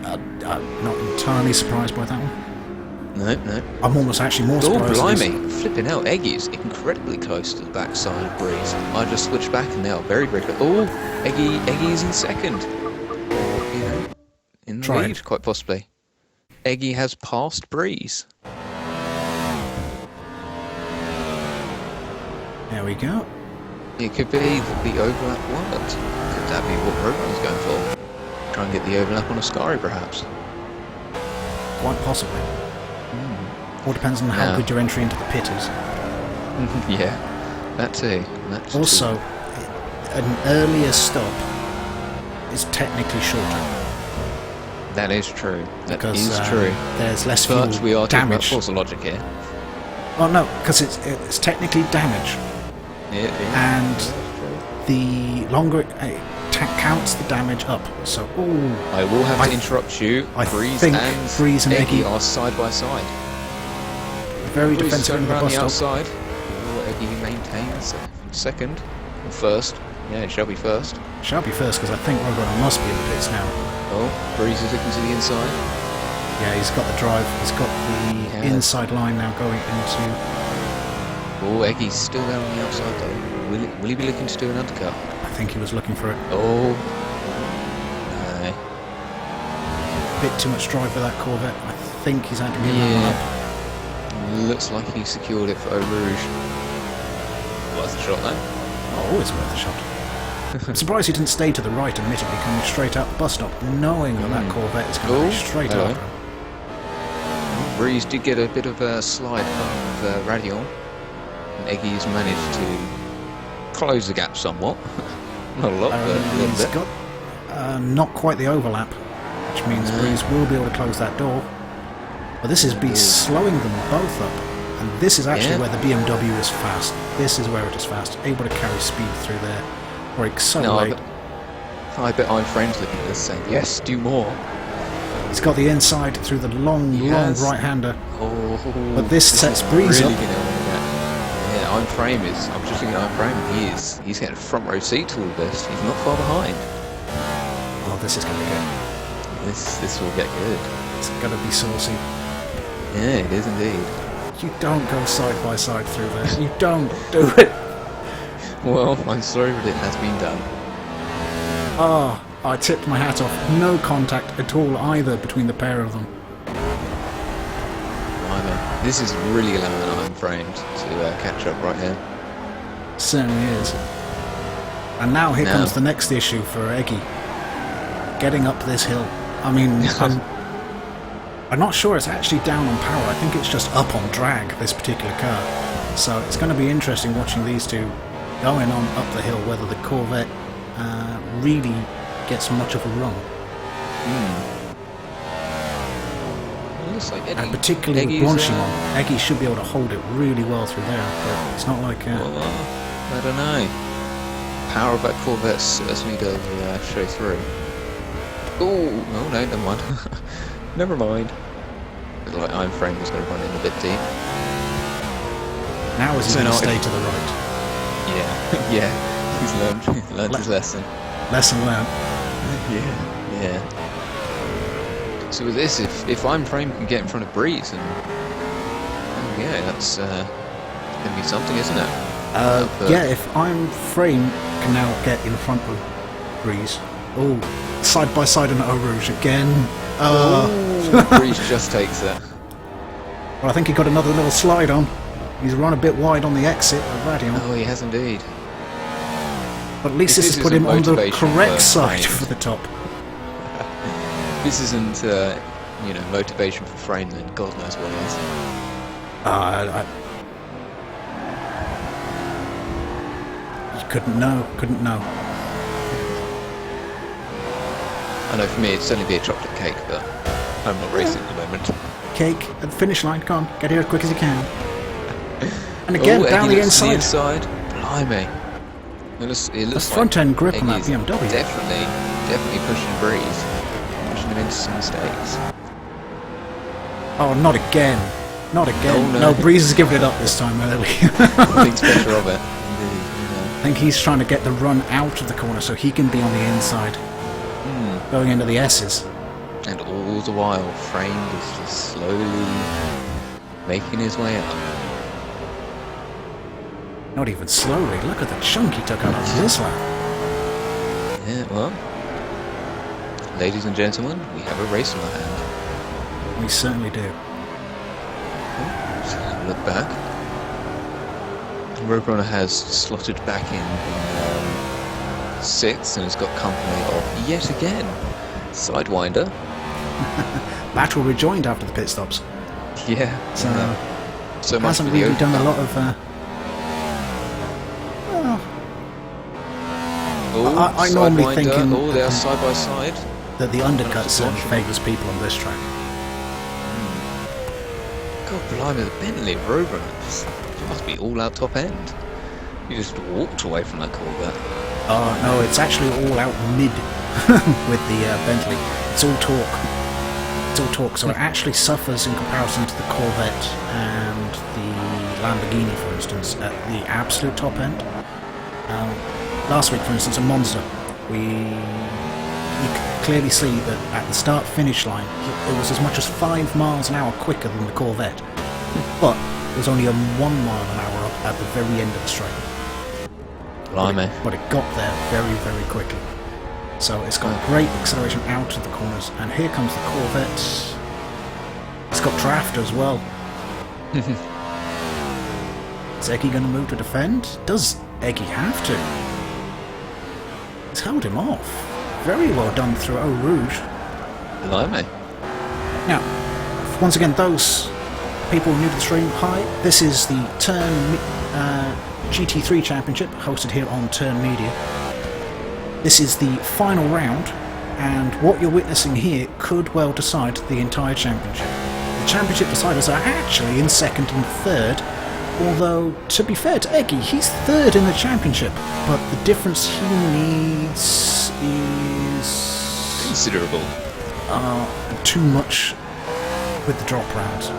C: I'm not entirely surprised by that one.
D: No, no.
C: I'm almost actually more surprised.
D: Oh, blimey. Flipping out. Eggy's incredibly close to the backside of Breeze. I just switched back and now very, very close. Oh, Eggy is in 2nd. Or, you know, in the lead, quite possibly. Eggy has passed Breeze.
C: There we go.
D: It could be that the overlap worked. Could that be what Roadrunner's going for? Try and get the overlap on Ascari, perhaps.
C: Quite possibly. All depends on how good your entry into the pit is.
D: Yeah, that too.
C: Also, an earlier stop is technically shorter.
D: That is true. That
C: because,
D: is true.
C: There's less fuel
D: But we are talking about
C: damage.
D: force of logic here.
C: Well, no, because it's technically damage.
D: Yeah.
C: And the longer it counts the damage up. So,
D: I will have to interrupt you.
C: I
D: Breeze
C: think
D: and
C: Breeze and
D: Eggy
C: Eggy
D: are side by side.
C: very
D: Breeze is
C: defensive in
D: going
C: the
D: around
C: bus
D: the
C: stop.
D: outside. Eggy maintains 2nd or 1st. Yeah, it shall be 1st.
C: Shall be first because I think Roadrunner must be in the pits now.
D: Oh, Breeze is looking to the inside.
C: Yeah, he's got the drive. He's got the inside line now going into.
D: Oh, Eggy's still there on the outside though. Will he be looking to do an undercut?
C: I think he was looking for it.
D: Oh. No.
C: A bit too much drive for that Corvette. I think he's had to give that one up.
D: Looks like he secured it for Eau Rouge. Worth a shot though.
C: Oh, always worth a shot. I'm surprised he didn't stay to the right, admittedly, coming straight out the bus stop, knowing that that Corvette is going to be straight up.
D: Breeze did get a bit of a slide from the Radion, and Eggy's managed to close the gap somewhat. Not a lot, but a little
C: he's
D: bit.
C: got not quite the overlap, which means Breeze will be able to close that door. But this is slowing them both up, and this is actually where the BMW is fast. This is where it is fast, able to carry speed through there. Brakes so late.
D: I bet I'm friends looking at this saying, yes, do more.
C: He's got the inside through the long right-hander.
D: Oh,
C: but this sets Breeze
D: really
C: up.
D: Yeah, I'm just looking at I'm frame. He's getting a front row seat to all this. He's not far behind.
C: Oh, this is going to be good.
D: This will get good.
C: It's going to be saucy.
D: Yeah, it is indeed.
C: You don't go side by side through there. You don't do it.
D: Well, I'm sorry, but it has been done.
C: Ah, I tipped my hat off. No contact at all either between the pair of them.
D: This is really allowing Iron Frames to catch up right here.
C: Certainly is. And now here comes the next issue for Eggy. Getting up this hill. I mean, I'm not sure it's actually down on power. I think it's just up on drag, this particular car. So it's going to be interesting watching these two going on up the hill, whether the Corvette really gets much of a run.
D: Looks like Eggy,
C: and particularly with Blanchimont, Eggy should be able to hold it really well through there, but it's not like...
D: I don't know. Power of that Corvette certainly does show through. Oh, no, never mind. Never mind. Looks like Iron Frame was going to run in a bit deep.
C: Now is he going to stay to the right?
D: Yeah, yeah. He's learned his lesson.
C: Lesson learned.
D: Yeah. So with this, if I'm Frame can get in front of Breeze, and that's gonna be something, isn't it?
C: Yeah, if I'm Frame can now get in front of Breeze. Oh, side by side in Eau Rouge again.
D: Breeze just takes it.
C: Well, I think he got another little slide on. He's run a bit wide on the exit of Radion.
D: Oh, he has indeed.
C: But at least
D: If
C: this has
D: this
C: put him
D: isn't
C: on the
D: motivation
C: correct
D: for
C: side
D: framed.
C: for the top.
D: This isn't, you know, motivation for frame, then God knows what is.
C: You couldn't know.
D: I know for me it'd certainly be a chocolate cake, but I'm not racing at the moment.
C: Cake at the finish line. Come on, get here as quick as you can. And again,
D: Ooh,
C: down
D: Eggy
C: the
D: looks to the
C: inside.
D: Blimey. It looks
C: The
D: like
C: front end grip on that
D: Eggy's
C: BMW.
D: Definitely pushing Breeze. Pushing him into some mistakes.
C: Oh, not again. Not again.
D: Oh,
C: no,
D: no.
C: Breeze has given it up this time early.
D: Thinks better of it. Indeed,
C: I think he's trying to get the run out of the corner so he can be on the inside. Going into the S's.
D: And all the while, Framed is just slowly making his way up.
C: Not even slowly. Look at the chunk he took out of this lap.
D: Yeah, well, ladies and gentlemen, we have a race in our hand.
C: We certainly do.
D: Just have a look back. Roadrunner has slotted back in 6th and has got company of, yet again, Sidewinder.
C: Battle rejoined after the pit stops.
D: Yeah,
C: So,
D: so much
C: hasn't
D: for the
C: really done a
D: overcut.
C: lot of... well,
D: Oh,
C: I normally
D: Sidewinder.
C: think
D: Oh, they are side by side.
C: that the undercut certainly favours people on this track.
D: God blimey, the Bentley Roadrunner just must be all out top end. You just walked away from that Corvette.
C: Oh, no, it's actually all out mid with the Bentley. It's all torque. It's all torque, so it actually suffers in comparison to the Corvette and the Lamborghini, for instance, at the absolute top end. Last week, for instance, in Monza, you could clearly see that at the start-finish line, it was as much as 5 miles an hour quicker than the Corvette. But it was only a 1 mile an hour up at the very end of the straight.
D: Blimey.
C: But it got there very, very quickly. So it's got great acceleration out of the corners. And here comes the Corvette. It's got draft as well. Is Eggy going to move to defend? Does Eggy have to? He's held him off. Very well done through Eau Rouge.
D: Blimey.
C: Now, once again, those people new to the stream, hi. This is the Turn GT3 Championship, hosted here on Turn Media. This is the final round, and what you're witnessing here could well decide the entire championship. The championship deciders are actually in 2nd and 3rd, although, to be fair to Eggy, he's 3rd in the championship, but the difference he needs is
D: Considerable.
C: too much with the drop rounds.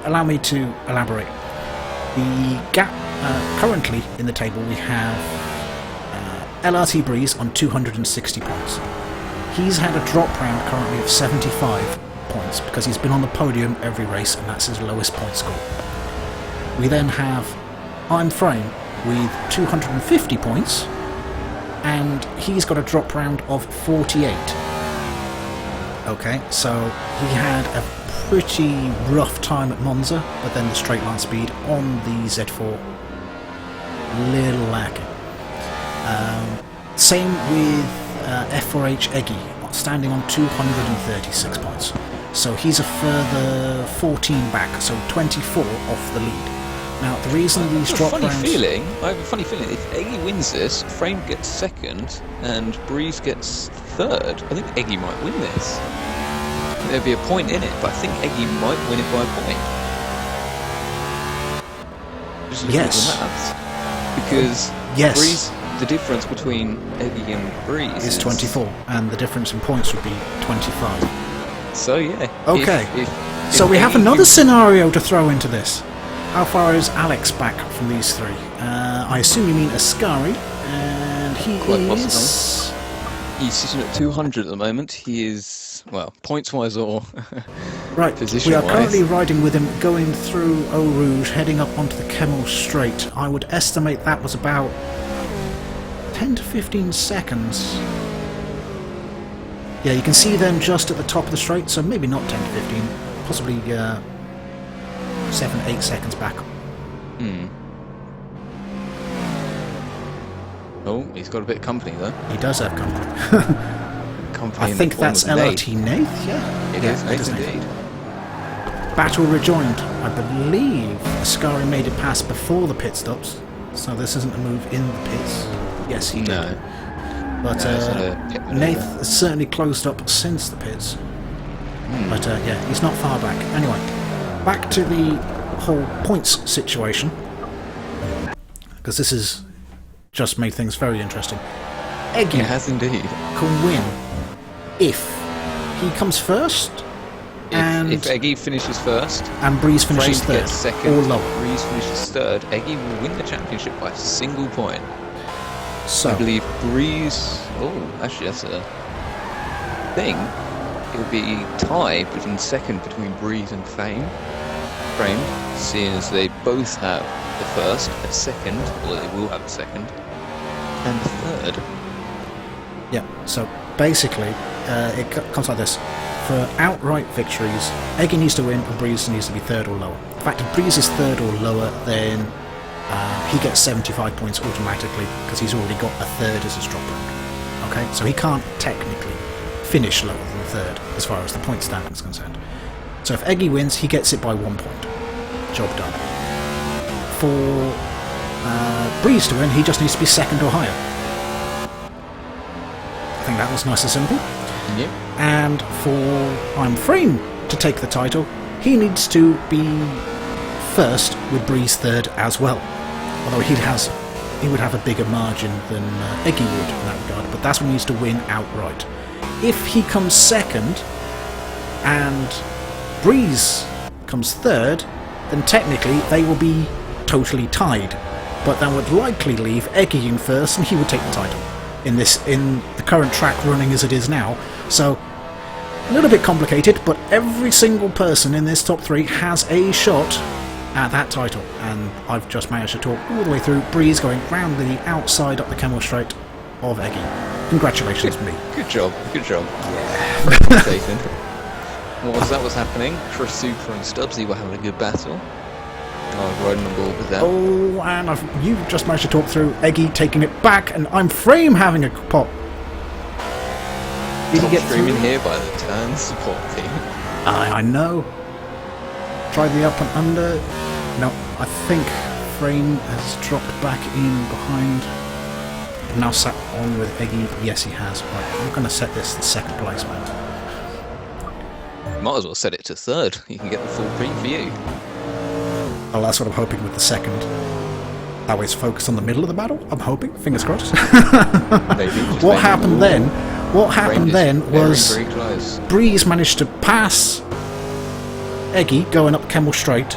C: Allow me to elaborate. The gap currently in the table, we have LRT Breeze on 260 points. He's had a drop round currently of 75 points because he's been on the podium every race, and that's his lowest point score. We then have I'm Frame with 250 points, and he's got a drop round of 48. Okay, so he had a pretty rough time at Monza, but then the straight line speed on the Z4, little lacking. Same with F4H Eggy, standing on 236 points. So he's a further 14 back, so 24 off the lead. Now, the reason these drop rounds...
D: I have a funny feeling, if Eggy wins this, Frame gets 2nd, and Breeze gets 3rd, I think Eggy might win this. There'd be a point in it, but I think Eggy might win it by a point. Just looking at the maths. Because
C: Yes.
D: Breeze, the difference between Eggy and Breeze
C: is 24, and the difference in points would be 25.
D: So yeah.
C: Okay.
D: If
C: So we have
D: Eggy
C: another
D: wins-
C: scenario to throw into this. How far is Alex back from these three? I assume you mean Ascari, and he
D: Quite
C: is...
D: He's sitting at 200 at the moment. He is, well, points-wise or
C: Right, we are
D: position-wise.
C: currently riding with him, going through Eau Rouge, heading up onto the Kemmel Straight. I would estimate that was about 10 to 15 seconds. Yeah, you can see them just at the top of the straight, so maybe not 10 to 15, possibly 7-8 seconds back.
D: Oh, he's got a bit of company though.
C: He does have company.
D: Company
C: I
D: in the
C: think
D: form
C: that's
D: of Nate.
C: LRT Nath, yeah?
D: It
C: Yeah,
D: is Nate indeed.
C: Battle rejoined. I believe Ascari made it past before the pit stops, so this isn't a move in the pits. Yes, he did.
D: No.
C: But
D: No, it's not a pit maneuver.
C: Nath has certainly closed up since the pits. But yeah, he's not far back. Anyway, back to the whole points situation, because this has just made things very interesting. Eggy
D: It has indeed.
C: can win if he comes first
D: If Eggy finishes first,
C: and Breeze finishes
D: Frame
C: third
D: gets second,
C: or lower.
D: Breeze finishes third, Eggy will win the championship by a single point.
C: So
D: I believe Breeze... Oh, actually that's a thing. It'll be tied between second between Breeze and Frame, seeing as they both have the first, a second, or they will have a second, and a third.
C: yeah, so basically it comes like this. For outright victories, Eggy needs to win and Breeze needs to be third or lower. In fact, if Breeze is third or lower, then he gets 75 points automatically because he's already got a third as his drop round. Okay, so he can't technically finish lower than third as far as the point standing is concerned. So if Eggy wins, he gets it by 1 point. Job done. For Breeze to win, he just needs to be second or higher. I think that was nice and simple.
D: Yep.
C: And for I'm Frame to take the title, he needs to be first with Breeze third as well. Although he would have a bigger margin than Eggy would in that regard, but that's when he needs to win outright. If he comes second and Breeze comes third, then technically they will be totally tied. But that would likely leave Eggy in first, and he would take the title in the current track running as it is now. So a little bit complicated, but every single person in this top three has a shot at that title, and I've just managed to talk all the way through. Breeze going round the outside up the Camel Straight of Eggy. Congratulations, me.
D: Good job. Yeah. Whilst that was happening, Chris Super and Stubbsy were having a good battle. I was riding on board with them.
C: Oh, and you've just managed to talk through Eggy taking it back, and I'm Frame having a pop. Did he get
D: streaming
C: through?
D: here by the turn support team.
C: I know. Try the up and under. No, I think Frame has dropped back in behind. Now sat on with Eggy. Yes, he has. Right, I'm going to set this to second placement.
D: Might as well set it to third. You can get the full preview.
C: Well, that's what I'm hoping with the second. That way it's focused on the middle of the battle, I'm hoping. Fingers crossed.
D: Maybe.
C: What happened then? What happened then was
D: very close.
C: Breeze managed to pass Eggy going up Kemmel Straight,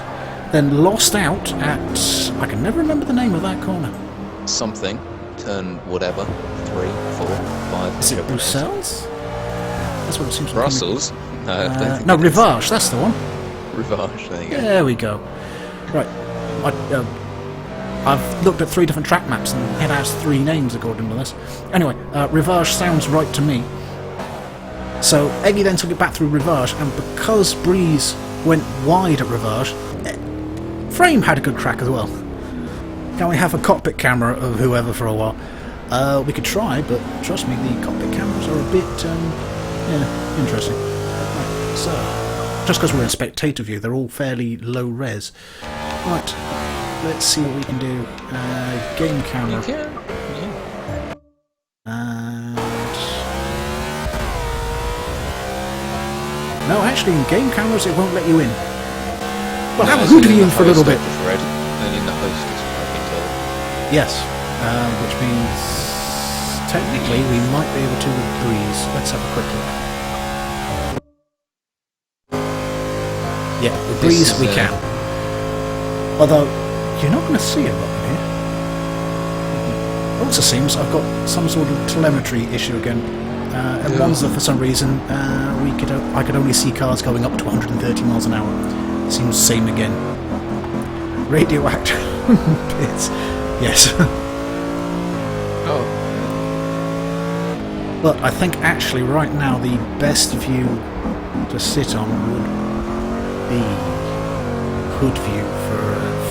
C: then lost out at... I can never remember the name of that corner.
D: Something. Turn whatever. 3, 4, 5.
C: Is it Brussels? That's what it seems like.
D: Brussels? No, I don't think
C: No,
D: it is.
C: Rivage, that's the one.
D: Rivage, there you go.
C: There we go. Right. I've looked at 3 different track maps and it has 3 names according to this. Anyway, Rivage sounds right to me. So Eggy then took it back through Rivage, and because Breeze went wide at Rivage, Frame had a good crack as well. Can we have a cockpit camera of whoever for a while? We could try, but trust me, the cockpit cameras are a bit interesting. Right, so, just because we're in spectator view, they're all fairly low res. Right, let's see what we can do. Game camera.
D: Yeah.
C: And... no, actually, in game cameras it won't let you in. Well, have a hood view in for a little bit.
D: Red. Only in the hostess, I've been told.
C: Yes, which means technically we might be able to with Breeze. Let's have a quick look. Yeah, with Breeze we can. Although, you're not going to see a lot in here. It also seems I've got some sort of telemetry issue again. And one's that for some reason I could only see cars going up to 130 miles an hour. Seems the same again. Radioactive pits. Yes.
D: Oh.
C: But I think actually right now the best view to sit on would be hood view for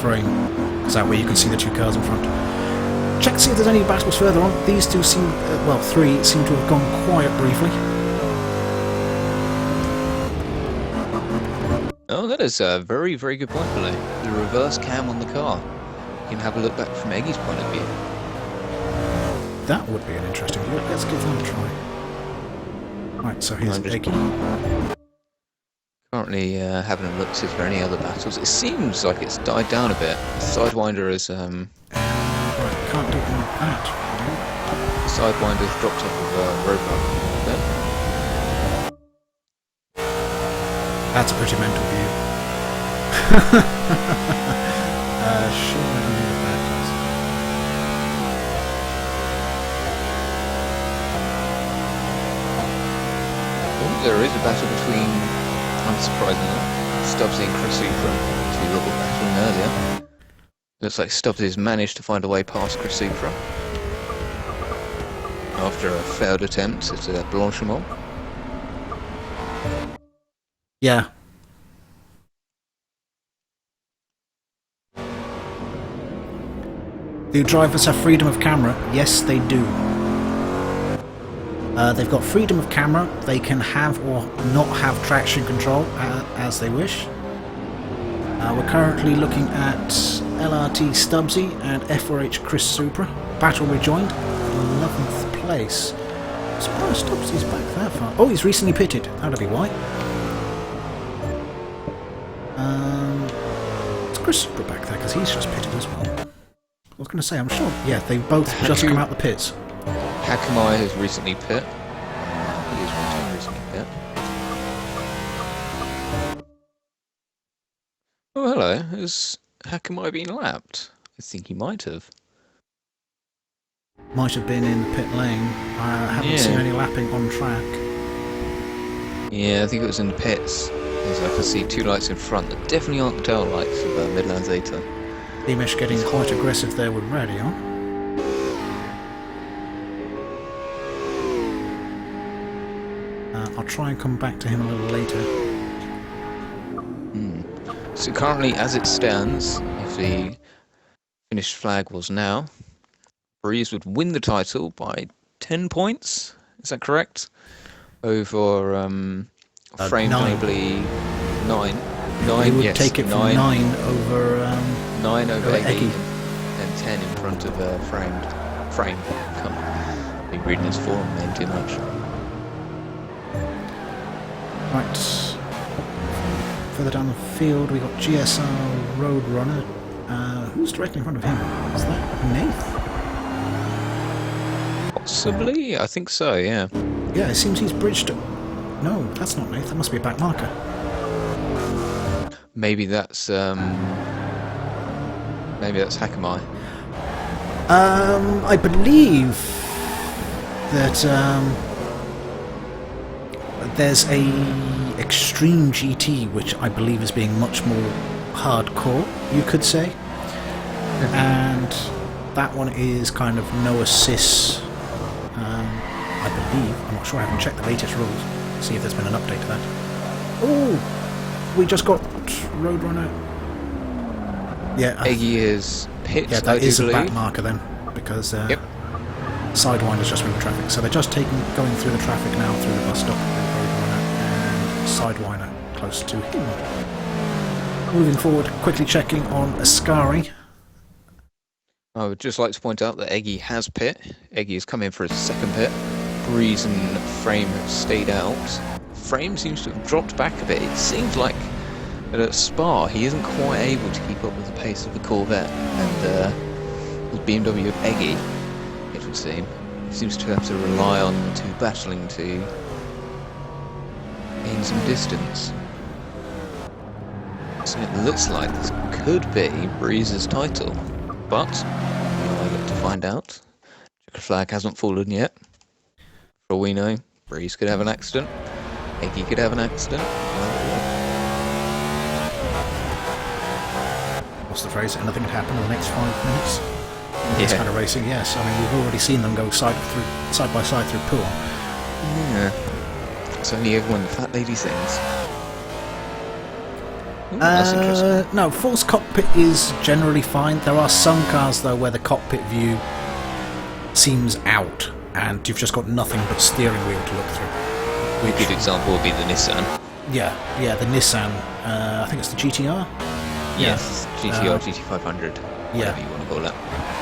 C: Frame. Because that way you can see the 2 cars in front. check to see if there's any battles further on. These two seem, well, three seem to have gone quiet briefly.
D: Oh, that is a very, very good point, Billy. The reverse cam on the car. You can have a look back from Eggy's point of view.
C: That would be an interesting view. Let's give that a try. Right, so here's Eggy.
D: Currently having a look to see if there are any other battles. It seems like it's died down a bit. Sidewinder is
C: Right, can't do that.
D: Sidewinder's dropped off of roadblock.
C: That's a pretty mental view. Sure, I don't know what that does.
D: Oh, there is a battle between, unsurprisingly, Stubbsy and Chris Supra, who we were battling earlier. Looks like Stubbsy's managed to find a way past Chris Supra after a failed attempt at Blanchiment.
C: Yeah. Do drivers have freedom of camera? Yes, they do. They've got freedom of camera. They can have or not have traction control as they wish. We're currently looking at LRT Stubbsy and F4H Chris Supra. Battle rejoined, 11th place. I'm surprised Stubbsy's back that far. Oh, he's recently pitted. That'll be why. It's Chris Supra back there because he's just pitted as well. I was going to say, I'm sure. Yeah, they both just come out the pits.
D: Hakamai has recently pit. He is recently pit. Oh, hello. Has Hakamai been lapped? I think he might have.
C: Might have been in the pit lane. I haven't seen any lapping on track.
D: Yeah, I think it was in the pits. As I can see two lights in front that definitely aren't the tail lights of Midlands Zeta.
C: Beamish getting quite aggressive there with Raddy on. I'll try and come back to him a little later.
D: So currently, as it stands, if the finished flag was now, Breeze would win the title by 10 points. Is that correct? Over Frame
C: 9.
D: Notably 9.
C: He would
D: Yes,
C: take it from 9 over
D: 9 over
C: Eggy.
D: Eggy and 10 in front of Frame. Can't be reading his forum name too much.
C: Right. Further down the field, we got GSR Roadrunner. Who's directly in front of him? Is that Nath?
D: Possibly? I think so, yeah.
C: Yeah, it seems he's bridged. No, that's not Nath. That must be a back marker.
D: Maybe that's Hakamai.
C: I believe that there's a Extreme GT, which I believe is being much more hardcore, you could say. And that one is kind of no assist, I believe. I'm not sure, I haven't checked the latest rules. See if there's been an update to that. Oh, we just got Roadrunner. Yeah,
D: Eggy is pit.
C: yeah, that is a back marker then, because Sidewinder's just through the traffic. So they're just going through the traffic now through the bus stop with Roadrunner and Sidewinder close to him. Moving forward, quickly checking on Ascari.
D: I would just like to point out that Eggy has pit. Eggy has come in for his second pit. Breeze and Frame have stayed out. Frame seems to have dropped back a bit. It seems like at Spa he isn't quite able to keep up with the pace of the Corvette and the BMW of Eggy, it would seem. He seems to have to rely on the two battling to gain some distance. So it looks like this could be Breeze's title, but I get to find out. Checker flag hasn't fallen yet. For all we know, Breeze could have an accident. Eggy could have an accident.
C: What's the phrase? Anything could happen in the next 5 minutes? This kind of racing, yes. I mean, we've already seen them go side by side through Pool.
D: Yeah. It's only everyone the fat lady sings. Ooh, that's interesting.
C: No, false cockpit is generally fine. There are some cars, though, where the cockpit view seems out, and you've just got nothing but steering wheel to look through.
D: A good example would be the Nissan.
C: Yeah, the Nissan, I think it's the GTR?
D: Yes, GTR, GT500, whatever you want to call it.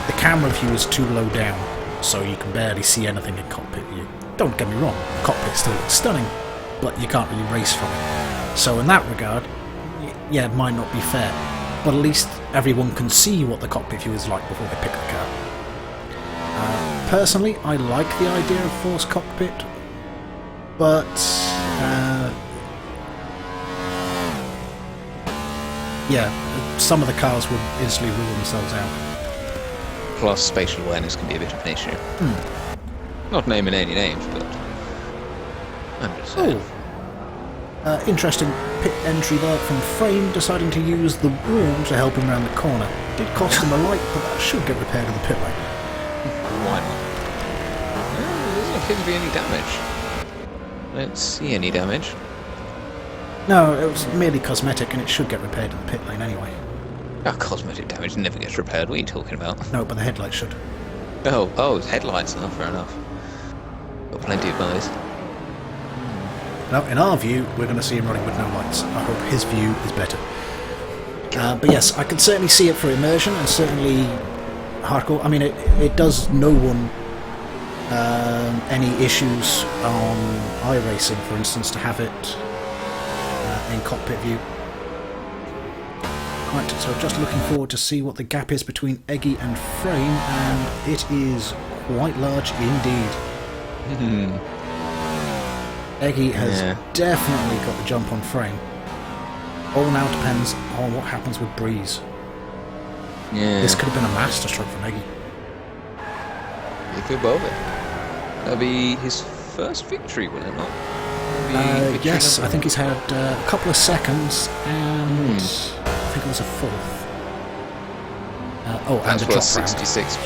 C: The camera view is too low down, so you can barely see anything in cockpit view. Don't get me wrong, the cockpit still looks stunning, but you can't really race from it. So in that regard, yeah, it might not be fair, but at least everyone can see what the cockpit view is like before they pick the car. Personally, I like the idea of forced cockpit, but yeah, some of the cars would instantly rule themselves out.
D: Plus, spatial awareness can be a bit of an issue. Not naming any names, but I'm just saying.
C: Interesting pit entry there from Frame, deciding to use the wall to help him around the corner. Did cost him a light, but that should get repaired in the pit lane.
D: Why not? Well, there doesn't appear to be any damage. I don't see any damage.
C: No, it was merely cosmetic, and it should get repaired in the pit lane anyway.
D: Cosmetic damage never gets repaired. What are you talking about?
C: No, but the headlights should.
D: Oh, it's headlights. Oh, fair enough. Got plenty of those.
C: Now, in our view, we're going to see him running with no lights. I hope his view is better. But yes, I can certainly see it for immersion, and certainly hardcore. I mean, it does no one any issues on iRacing, for instance, to have it in cockpit view. Right, so just looking forward to see what the gap is between Eggy and Frame, and it is quite large indeed. Eggy has definitely got the jump on Frame. All now depends on what happens with Breeze.
D: Yeah.
C: This could have been a masterstroke from Eggy.
D: It could well be. That'll be his first victory, will it not?
C: Yes, I think he's had a couple of seconds, and I think it was a fourth.
D: That's
C: and a drop
D: 66.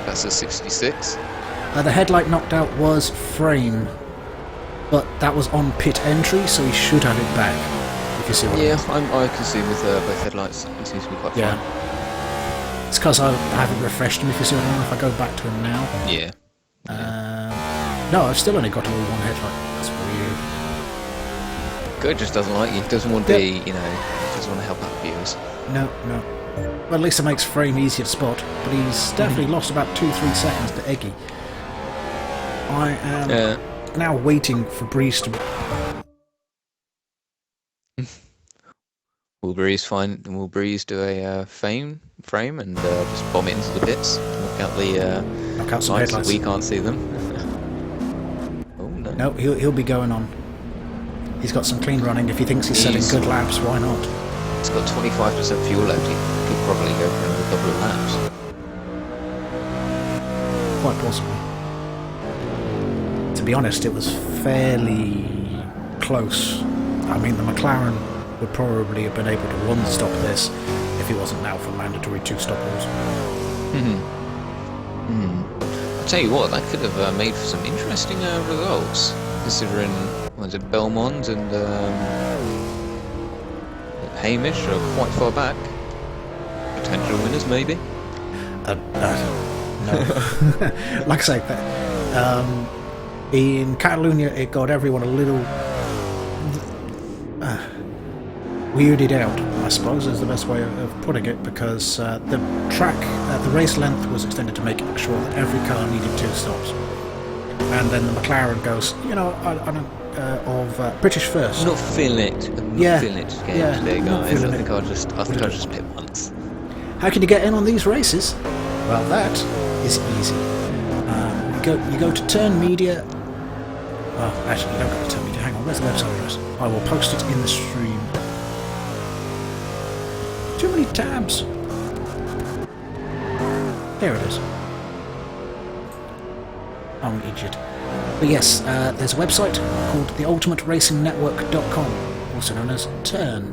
D: That's a 66.
C: The headlight knocked out was Frame, but that was on pit entry, so he should have it back. If you see what I mean.
D: I can see with both headlights. It seems to be quite fine.
C: It's because I haven't refreshed him. If you see what I mean. If I go back to him now.
D: Yeah.
C: No, I've still only got him with one headlight. That's weird.
D: Good just doesn't like you. Doesn't want to be, doesn't want to help out the viewers.
C: No. Well, at least it makes Frame easier to spot, but he's definitely lost about 2-3 seconds to Eggy. I am now waiting for Breeze to...
D: Will Breeze do a frame and just bomb it into the pits? Knock out
C: some headlights.
D: So we can't see them. Oh no.
C: No, he'll be going on. He's got some clean running. If he thinks he's setting good laps, why not?
D: He's got 25% fuel left. He could probably go for another couple of laps.
C: Quite possibly. To be honest, it was fairly close. I mean, the McLaren would probably have been able to one-stop this if he wasn't now for mandatory 2-stop rules.
D: I'll tell you what, that could have made for some interesting results, considering was it Belmont and Hamish are quite far back. Potential winners, maybe.
C: No. Like I say, in Catalunya, it got everyone a little weirded out, I suppose, is the best way of putting it, because the track, the race length was extended to make sure that every car needed 2 stops. And then the McLaren goes, of British first.
D: Not feeling it. Not feeling it today, guys. I think I'll just pit once.
C: How can you get in on these races? Well, that is easy. You go to Turn Media. Oh, actually, you don't go to Turn Media. Hang on, where's the website address? I will post it in the stream. Too many tabs. There it is. I'm an idiot. But yes, there's a website called theultimateracingnetwork.com, also known as Turn.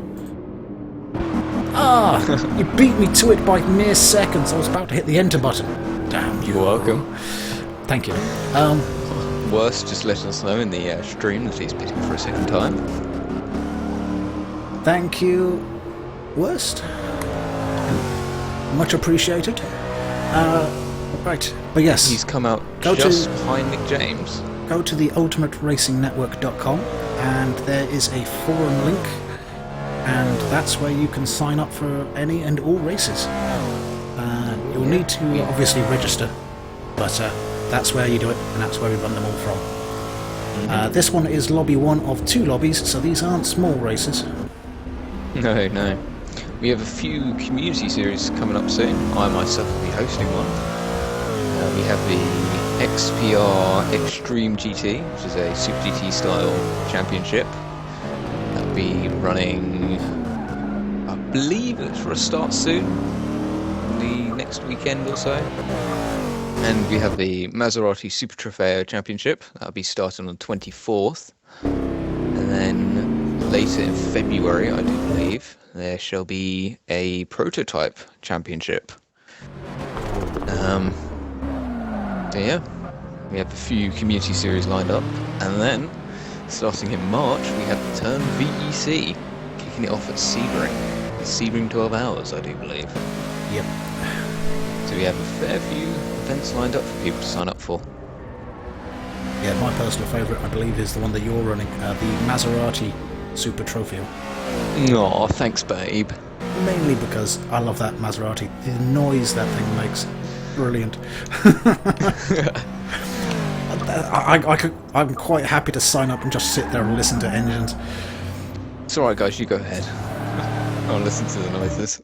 C: You beat me to it by mere seconds. I was about to hit the enter button. Damn you.
D: You're welcome.
C: Thank you.
D: Worst, just letting us know in the stream that he's bidding for a second time.
C: Thank you, Worst. Much appreciated. Right, but yes,
D: He's come out
C: Go
D: just
C: to-
D: behind Nick James.
C: go to the ultimateracingnetwork.com and there is a forum link, and that's where you can sign up for any and all races. You'll need to obviously register, but that's where you do it, and that's where we run them all from. This one is lobby 1 of 2 lobbies, so these aren't small races.
D: No, no. We have a few community series coming up soon. I myself will be hosting one. We have the XPR Extreme GT, which is a Super GT style championship. That'll be running, I believe it's for a start soon, the next weekend or so. And we have the Maserati Super Trofeo Championship. That'll be starting on the 24th. And then later in February, I do believe, there shall be a prototype championship. So yeah, we have a few community series lined up. And then, starting in March, we have the Turn VEC, kicking it off at Sebring. It's Sebring 12 hours, I do believe.
C: Yep.
D: So we have a fair few events lined up for people to sign up for.
C: Yeah, my personal favourite, I believe, is the one that you're running, the Maserati Super Trophy.
D: Aw, thanks, babe.
C: Mainly because I love that Maserati. The noise that thing makes, brilliant. I'm quite happy to sign up and just sit there and listen to engines.
D: It's alright, guys, you go ahead. I'll listen to the noises.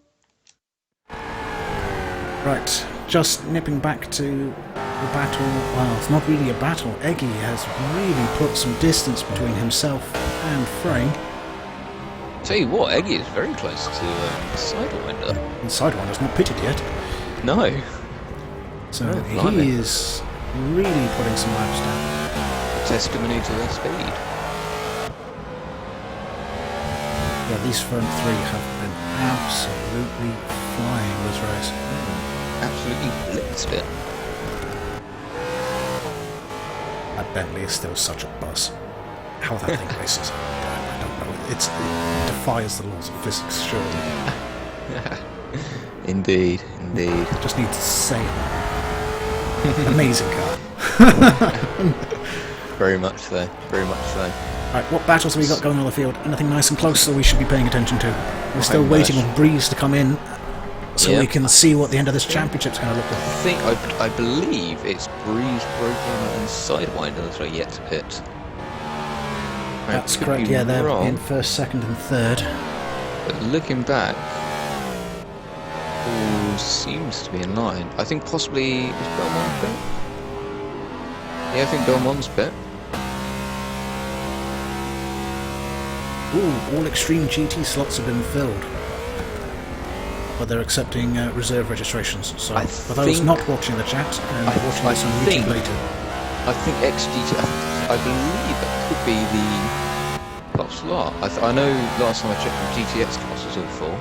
C: Right, just nipping back to the battle. Well, it's not really a battle. Eggy has really put some distance between himself and Frame.
D: Tell you what, Eggy is very close to Sidewinder.
C: And Sidewinder's not pitted yet,
D: No.
C: so
D: Oh, blimey.
C: he is really putting some laps down.
D: Testimony to their speed.
C: Yeah, these front 3 have been absolutely flying this race.
D: Absolutely blitzed it.
C: That Bentley is still such a bus. How that thing races, I don't know. It defies the laws of physics, surely.
D: Indeed, indeed.
C: Just need to say it. Amazing car.
D: Very much so, very much so.
C: Right, what battles have we got going on the field? Anything nice and close that we should be paying attention to? We're still waiting on Breeze to come in, so
D: Yeah.
C: we can see what the end of this championship's going to look like.
D: I believe it's Breeze, Roadrunner and Sidewinder that are yet to pit. I
C: That's
D: could
C: correct,
D: be
C: yeah, they're
D: wrong,
C: in first, second and third.
D: but looking back, all seems to be in line. I think possibly, is Belmont pit? Yeah, I think Belmont's pit.
C: Ooh, all Extreme GT slots have been filled. But they're accepting reserve registrations, so
D: I
C: for those
D: think-
C: not watching the chat and watching this on
D: think-
C: YouTube later,
D: I think XGT, I believe that could be the top slot. I know last time I checked the GTX class was all full.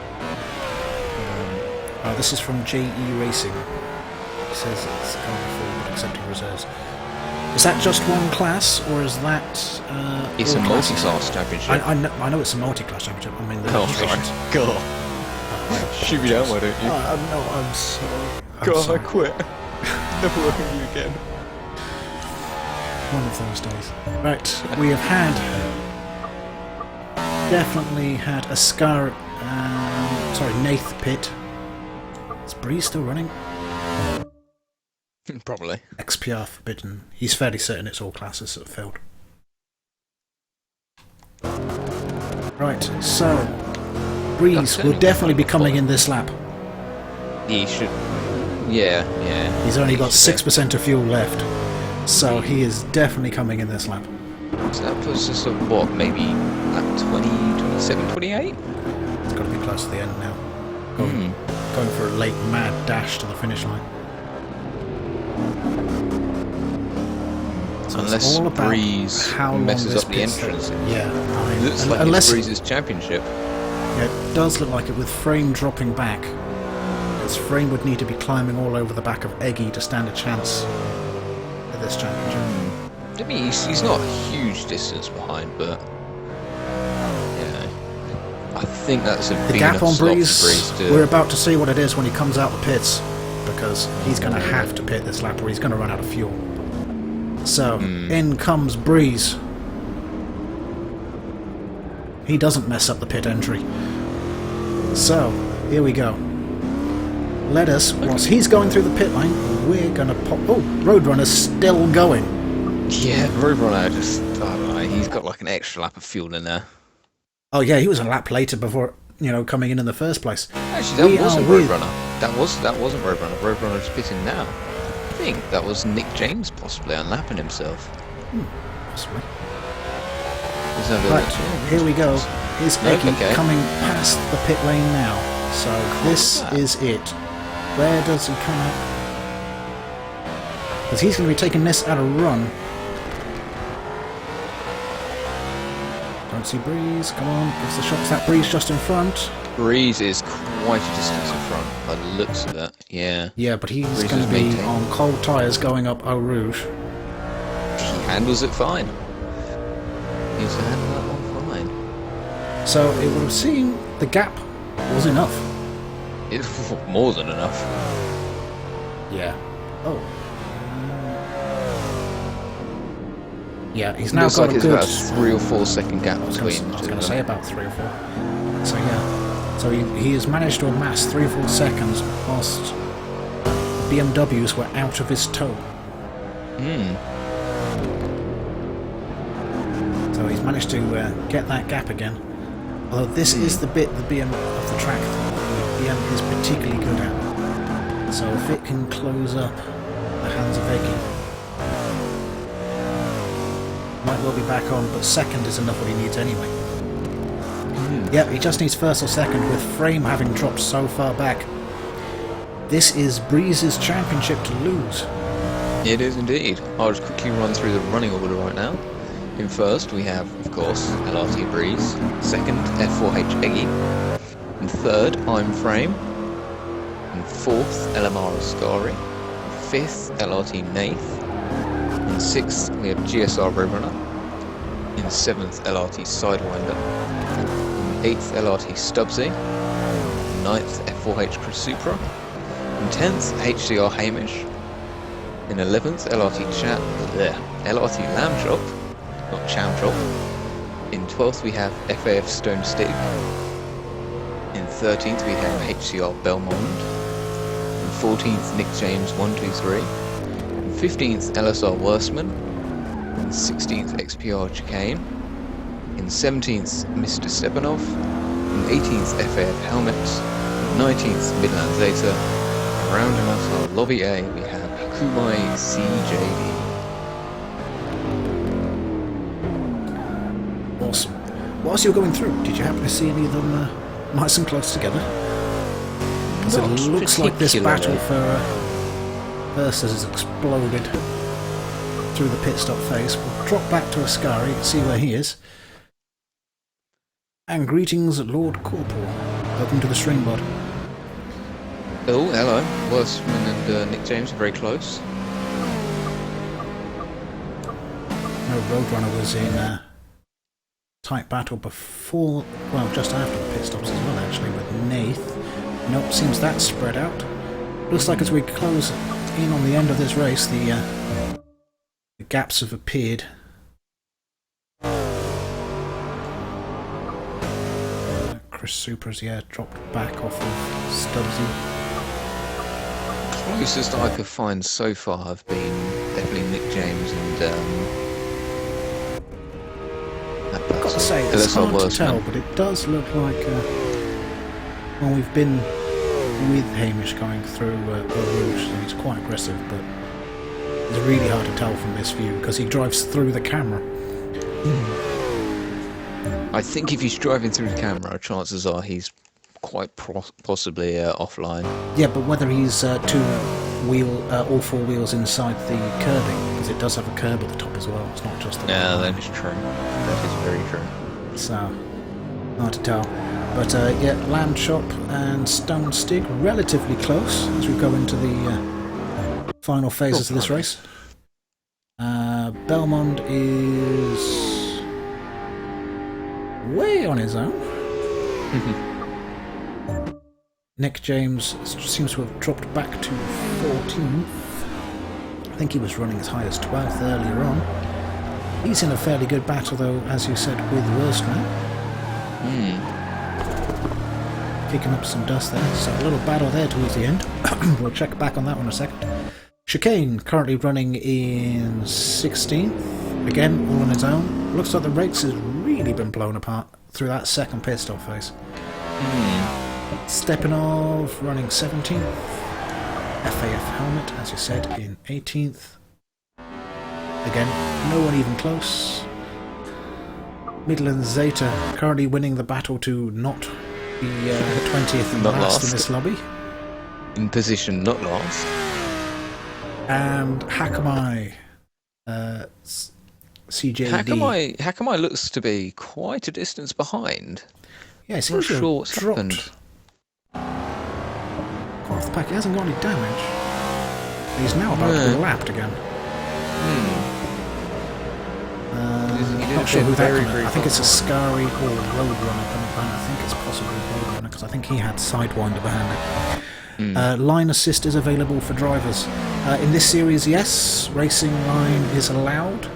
C: this is from JE Racing. It says it's going full but accepting reserves. Is that just one class, or is that
D: It's
C: all
D: a
C: classes?
D: multi-class championship.
C: I know it's a multi-class championship. I mean, the
D: Oh,
C: registrations.
D: God. Shoot me down, why don't you?
C: No, I'm sorry. I'm
D: God, I
C: sorry.
D: quit. Never working with you again.
C: One of those days. Right, we have definitely had a Scar, Nath pit. Is Breeze still running?
D: Probably.
C: XPR forbidden. He's fairly certain it's all classes that have failed. Right, so Breeze will definitely be coming in this lap.
D: He should. Yeah.
C: He's only got
D: should
C: 6% of fuel left, so he is definitely coming in this lap.
D: So that puts us at what, maybe at 20, 27, 28?
C: It's got to be close to the end now. Going for a late mad dash to the finish line. So it's
D: Unless
C: all about
D: Breeze
C: how long
D: messes
C: this
D: up the
C: pit stop-
D: entrance.
C: Yeah,
D: It looks like
C: unless
D: it's Breeze's championship.
C: yeah, it does look like it with Frame dropping back. His Frame would need to be climbing all over the back of Eggy to stand a chance at this championship.
D: I mean, he's not a huge distance behind, but yeah, I think that's a
C: The
D: big
C: gap
D: enough
C: on
D: slot for
C: Breeze,
D: Breeze to.
C: we're about to see what it is when he comes out the pits, because he's going to have to pit this lap or he's going to run out of fuel. So, in comes Breeze. He doesn't mess up the pit entry. So, here we go. Let us, whilst he's going through the pit lane, we're going to pop... Oh, Roadrunner's still going.
D: Yeah, Roadrunner just... I don't know, he's got like an extra lap of fuel in there.
C: Oh yeah, he was a lap later before, coming in the first place.
D: Actually, that wasn't Roadrunner. That wasn't Roadrunner. Roadrunner's pitting now. I think that was Nick James possibly unlapping himself.
C: Possibly.
D: Right,
C: here we go. Is Eggy coming past the pit lane now? So this is it. Where does he come up? Because he's going to be taking this at a run. Don't see Breeze. Come on, gives the shots. That Breeze just in front.
D: Breeze is quite a distance in front by the looks of it. Yeah.
C: Yeah, but he's going to be on cold tyres going up Eau Rouge.
D: He handles it fine. He's handling that one fine.
C: So it would have seemed the gap was enough.
D: It's more than enough.
C: Yeah. Oh. Yeah, he's now got
D: like
C: a good...
D: about a 3 or 4 second gap between.
C: I was going to say about 3 or 4. So yeah. So he has managed to amass 3 or 4 seconds whilst BMWs were out of his tow. So he's managed to get that gap again. Although this is the bit the BM of the track that BM is particularly good at. So if it can close up the hands of Eggy, might well be back on, but second is enough what he needs anyway. Yep, he just needs first or second, with Frame having dropped so far back. This is Breeze's championship to lose.
D: It is indeed. I'll just quickly run through the running order right now. In first, we have, of course, LRT Breeze. Second, F4H Eggy. In third, I'm Frame. In fourth, LMR Ascari. Fifth, LRT Nath. In sixth, we have GSR Roadrunner. In seventh, LRT Sidewinder. In eighth, LRT Stubbsy. In ninth, F4H Chris Supra. In 10th, HDR Hamish. In 11th, LRT Lamb Chop, not Cham Chop. In 12th, we have FAF Stone Stick. In 13th, we have HCR Belmont. In 14th, Nick James 123. In 15th, LSR Worstman. In 16th, XPR Chicane. In 17th, Mr. Stepanov. In 18th, FAF Helmet. In 19th, Midland Zeta. Rounding out our lobby A, we have Kumai CJD.
C: Awesome. Whilst you were going through, did you happen to see any of them nice and close together? Because it looks like this battle for Versus has exploded through the pit stop phase. We'll drop back to Ascari and see where he is. And greetings, Lord Corporal. Welcome to the stream, bud.
D: Oh, hello. Worstman and Nick James are very close.
C: No, Roadrunner was in a tight battle before, well, just after the pit stops as well, actually, with Nath. Nope, seems that's spread out. Looks like as we close in on the end of this race, the gaps have appeared. Chris Supra's, dropped back off of Stubbsy.
D: Closest I could find so far have been definitely Nick James and that person.
C: I've got to say, it's hard to tell, but it does look like well, we've been with Hamish going through Eau Rouge, so he's quite aggressive, but it's really hard to tell from this view because he drives through the camera.
D: I think if he's driving through the camera, chances are he's quite possibly offline.
C: Yeah, but whether he's all four wheels inside the curbing, because it does have a curb at the top as well. It's not just the.
D: Yeah, that is true. That is very true.
C: So hard to tell. But Lamb Chop and Stone Stick relatively close as we go into the final phases of this race. Belmont is way on his own. Nick James seems to have dropped back to 14th. I think he was running as high as 12th earlier on. He's in a fairly good battle though, as you said, with Worstman. Kicking up some dust there, so a little battle there towards the end. We'll check back on that one in a second. Chicane currently running in 16th, again all on his own. Looks like the race has really been blown apart through that second pit stop phase. Stepanov running 17th, FAF helmet as you said in 18th. Again, no one even close. Midland Zeta currently winning the battle to not be 20th and last in this lobby.
D: In position, not last.
C: And Hakamai, CJD.
D: Hakamai looks to be quite a distance behind.
C: Yeah, it
D: Not
C: seems to
D: sure
C: have
D: what's
C: dropped
D: happened.
C: off the pack. He hasn't got any damage. He's now about to be lapped again. Not sure who that can be. I think it's a Ascari or Roadrunner coming behind. I think it's possibly Roadrunner because I think he had Sidewinder behind it. Line assist is available for drivers. In this series, yes, racing line is allowed.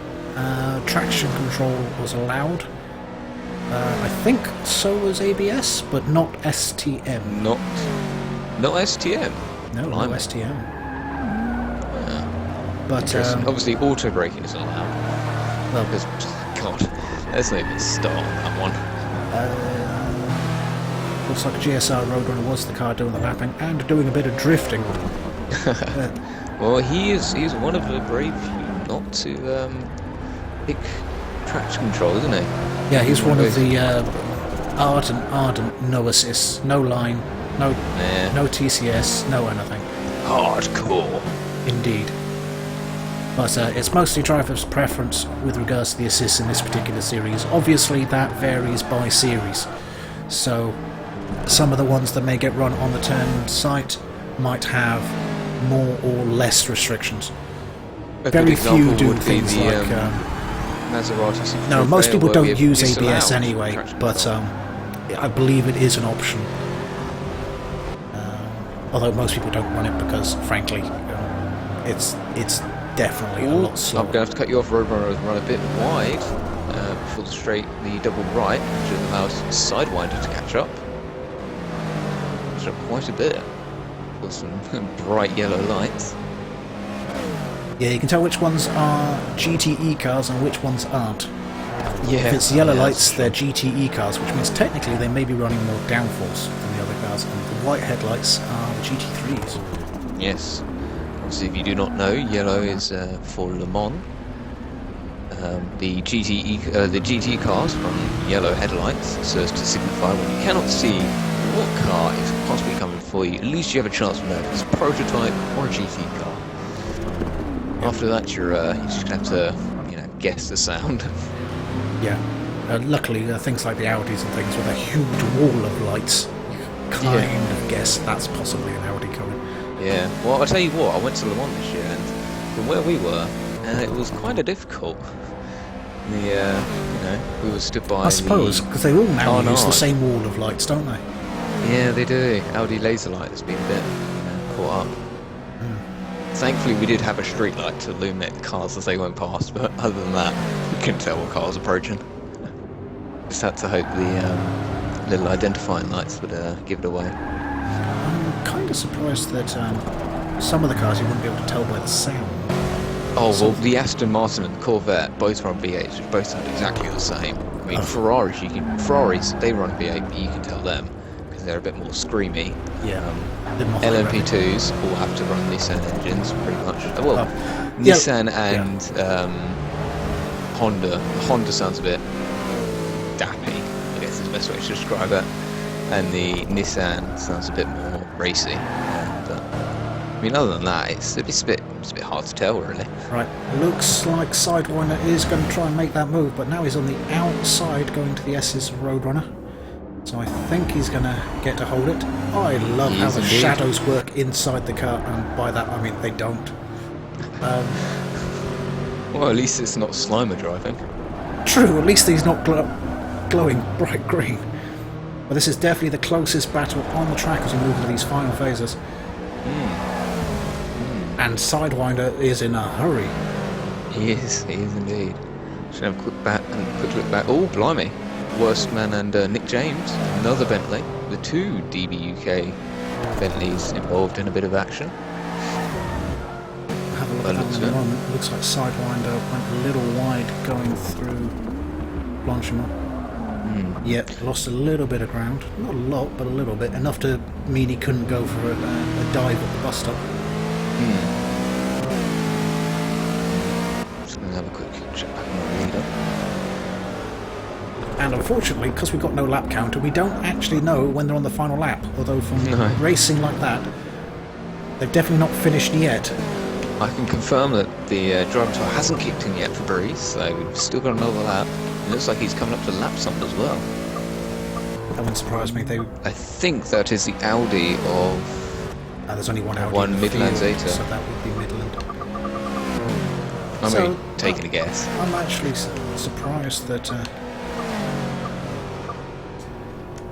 C: Traction control was allowed. I think so was ABS, but not STM.
D: Not STM.
C: No, no
D: Blimey.
C: STM. But
D: Obviously, auto braking is allowed.
C: well,
D: Because, God, let's not even start on that one.
C: looks like GSR Roadrunner was the car doing the lapping and doing a bit of drifting.
D: Well, he is one of the brave few not to pick traction control, isn't he?
C: Yeah, he's one of the ardent no assists, no line, no TCS, no anything.
D: Hardcore.
C: Indeed. But it's mostly driver's preference with regards to the assists in this particular series. Obviously that varies by series. So some of the ones that may get run on the turn site might have more or less restrictions. Very few do things like...
D: Maserati Super
C: no, most
D: Trofeo,
C: people
D: where we
C: don't
D: have
C: use
D: disallowed
C: ABS anyway,
D: traction
C: but
D: control.
C: I believe it is an option. Although most people don't run it because, frankly, it's definitely a lot slower.
D: I'm going to have to cut you off. Roadrunner has run a bit wide before the double right, which allows Sidewinder to catch up. Catch up quite a bit. Got some bright yellow lights.
C: Yeah, you can tell which ones are GTE cars and which ones aren't.
D: Yeah.
C: If it's yellow lights, they're GTE cars, which means technically they may be running more downforce than the other cars. And the white headlights are the GT3s.
D: Yes. Obviously, if you do not know, yellow is for Le Mans. The GT cars run yellow headlights, so as to signify when you cannot see what car is possibly coming for you. At least you have a chance to know if it's a prototype or a GT car. After that, you're just gonna have to, guess the sound.
C: Yeah. Luckily, things like the Audis and things with a huge wall of lights, you kind of guess that's possibly an Audi coming.
D: Yeah. Well, I'll tell you what. I went to Le Mans this year, and from where we were, it was kind of difficult. We were stood by.
C: I suppose because they all now use the
D: Carnage.
C: same wall of lights, don't they?
D: Yeah, they do. Audi laser light has been a bit caught up. Thankfully, we did have a street light to illuminate the cars as they went past, but other than that, we couldn't tell what car was approaching. Just had to hope the little identifying lights would give it away.
C: I'm kind of surprised that some of the cars you wouldn't be able to tell by the sound.
D: Oh, well, the Aston Martin and the Corvette both run V8s, which both sound exactly the same. I mean, Ferraris, they run V8, but you can tell them, because they're a bit more screamy.
C: Yeah. more
D: LMP2s all have to run Nissan engines, pretty much. Well,
C: yeah,
D: Nissan and Honda. Honda sounds a bit dappy, I guess is the best way to describe it. And the Nissan sounds a bit more racy. But, I mean, other than that, it's a bit hard to tell, really.
C: Right, looks like Sidewinder is going to try and make that move, but now he's on the outside going to the S's Roadrunner. So I think he's going to get to hold it. I love how the shadows work inside the car, and by that I mean they don't.
D: Well, at least it's not Slimer driving.
C: True, at least he's not glowing bright green. But this is definitely the closest battle on the track as we move into these final phases. And Sidewinder is in a hurry.
D: He is indeed. Should have a quick look back. Oh, blimey. Worstman and Nick James, another Bentley. The two DBUK Bentleys involved in a bit of action.
C: Have a look at that in a moment. Looks like Sidewinder went a little wide going through Blanchimont. Yep, lost a little bit of ground. Not a lot, but a little bit. Enough to mean he couldn't go for a dive at the bus stop.
D: Just going to have a quick check back on the leader.
C: And unfortunately, because we've got no lap counter, we don't actually know when they're on the final lap. Although from racing like that, they've definitely not finished yet.
D: I can confirm that the driver tour hasn't kicked in yet for Breeze, so we've still got another lap. It looks like he's coming up to lap something as well.
C: That wouldn't surprise me.
D: I think that is the Audi of...
C: there's only one Audi.
D: One Midland Zeta.
C: So that would be Midland.
D: I'm only taking a guess.
C: I'm actually surprised that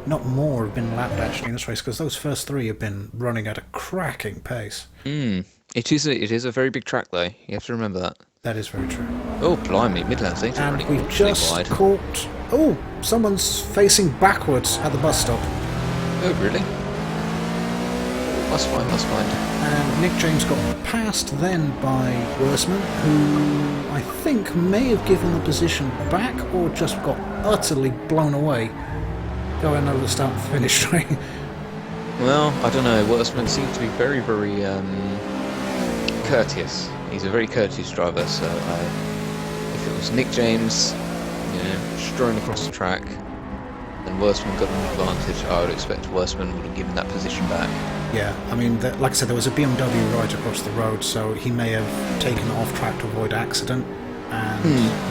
C: not more have been lapped actually in this race, because those first three have been running at a cracking pace.
D: It is a very big track though. You have to remember that.
C: That is very true.
D: Oh, blimey, Midland Zeta.
C: And
D: running
C: we've just
D: wide.
C: caught... Oh, someone's facing backwards at the bus stop.
D: Oh, really? That's fine.
C: And Nick James got passed then by Worstman, who I think may have given the position back or just got utterly blown away. Go ahead and over the start and finish straight.
D: Well, I don't know. Worstman seems to be very, very courteous. He's a very courteous driver, so if it was Nick James, strolling across the track, and Worstman got an advantage, I would expect Worstman would have given that position back.
C: Yeah, I mean, like I said, there was a BMW right across the road, so he may have taken it off track to avoid accident, and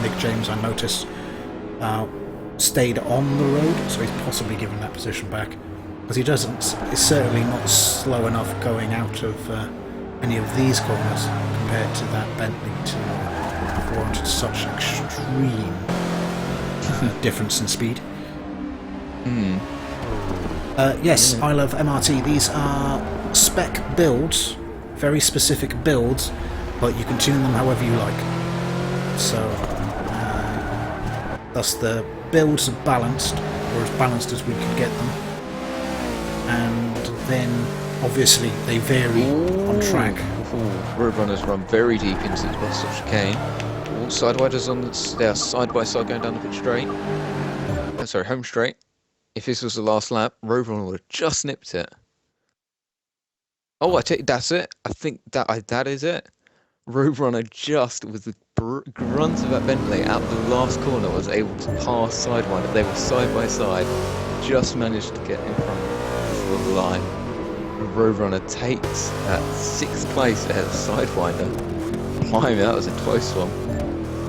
C: Nick James, I noticed, stayed on the road, so he's possibly given that position back. Because he's certainly not slow enough going out of any of these corners compared to that Bentley to warrant such extreme difference in speed. Yes, I love MRT. These are spec builds, very specific builds, but you can tune them however you like. So, thus the builds are balanced, or as balanced as we could get them. And then, obviously, they vary on track.
D: Roadrunners run very deep into the bus stop chicane. All sidewinders they are side by side going down the pit straight. Home straight. If this was the last lap, Roadrunner would have just nipped it. Oh, that's it. I think that is it. Roadrunner just with the grunt of that Bentley out the last corner was able to pass Sidewinder. They were side by side. Just managed to get in front of the line. Roadrunner takes that 6th place ahead of Sidewinder. Blimey, that was a close one.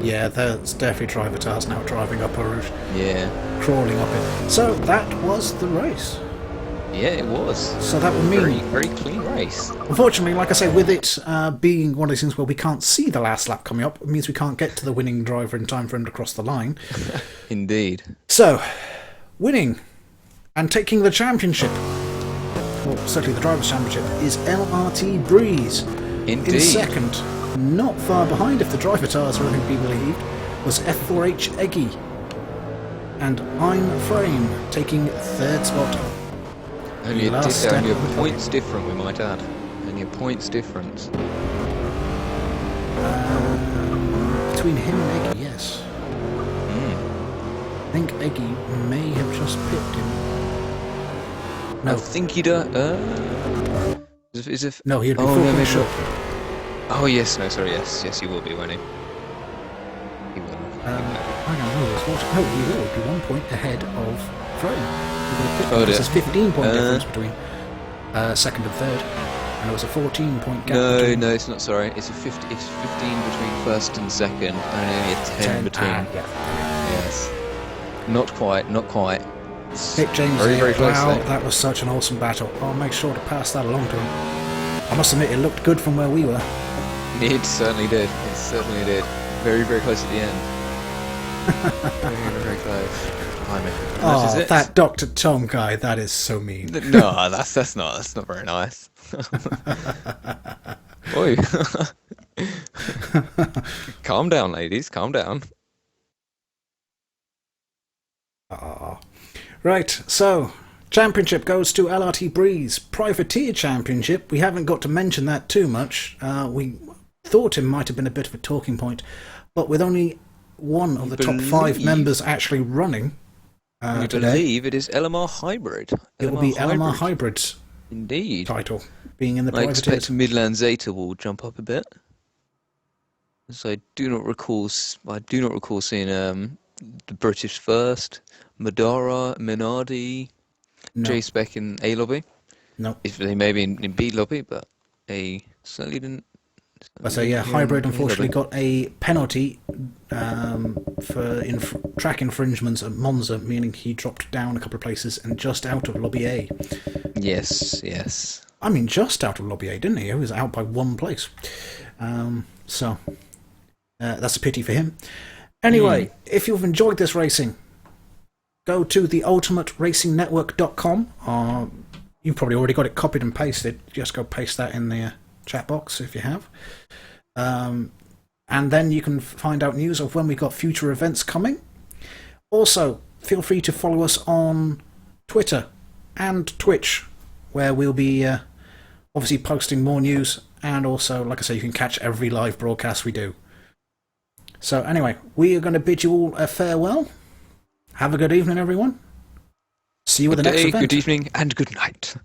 C: Yeah, that's definitely driver task now, driving up a route.
D: Yeah.
C: Crawling up it. So that was the race.
D: Yeah, it was.
C: So that would mean...
D: Very, very clean race.
C: Unfortunately, like I say, with it being one of those things where we can't see the last lap coming up, it means we can't get to the winning driver in time for him to cross the line.
D: Indeed.
C: So, winning and taking the championship, well, certainly the Drivers' Championship, is LRT Breeze.
D: Indeed.
C: In second, not far behind if the driver tires are anything to be believed, was F4H Eggy. And Ein Frame taking third spot.
D: Only a points different, we might add. Only a points difference.
C: Between him and Eggy, yes. I think Eggy may have just pipped him. No.
D: I think he'd
C: no, he'd be full short.
D: Oh yes, no, sorry, yes, he will be, won't he? He will.
C: I don't know. No, he will be 1 point ahead of Frame. There's a 15-point difference between second and third, and it was a 14-point gap.
D: No, it's not. Sorry, it's 15 between first and second, and only a 10 between. Yes, not quite.
C: Nick James,
D: very close.
C: Wow, that was such an awesome battle. I'll make sure to pass that along to him. I must admit, it looked good from where we were.
D: It certainly did. Very, very close at the end. Very, very close. timing.
C: Oh,
D: That is it.
C: that Dr. Tom guy, that is so mean.
D: No, that's not very nice. Oi. Calm down, ladies. Calm down.
C: Right, so championship goes to LRT Breeze. Privateer Championship, we haven't got to mention that too much. We thought it might have been a bit of a talking point, but with only one of the top 5 members actually running
D: I
C: today,
D: believe it is LMR Hybrid.
C: it will be LMR Hybrid's
D: Indeed.
C: title, being in the
D: I
C: Privateers.
D: expect Midland Zeta will jump up a bit. So I do not recall seeing the British First, Madara, Minardi,
C: No,
D: J-Spec in A lobby.
C: no.
D: If they may be in B lobby, but certainly didn't.
C: I say, yeah, Hybrid unfortunately got a penalty for track infringements at Monza, meaning he dropped down a couple of places and just out of Lobby A.
D: Yes, yes.
C: I mean, just out of Lobby A, didn't he? He was out by 1 place. So, that's a pity for him. Anyway, if you've enjoyed this racing, go to theultimateracing.network.com. You've probably already got it copied and pasted. Just go paste that in the chat box if you have. And then you can find out news of when we've got future events coming. Also, feel free to follow us on Twitter and Twitch, where we'll be obviously posting more news, and also, like I say, you can catch every live broadcast we do. So anyway, we are going to bid you all a farewell. Have a good evening, everyone. See you with the next event.
D: Good evening, and good night.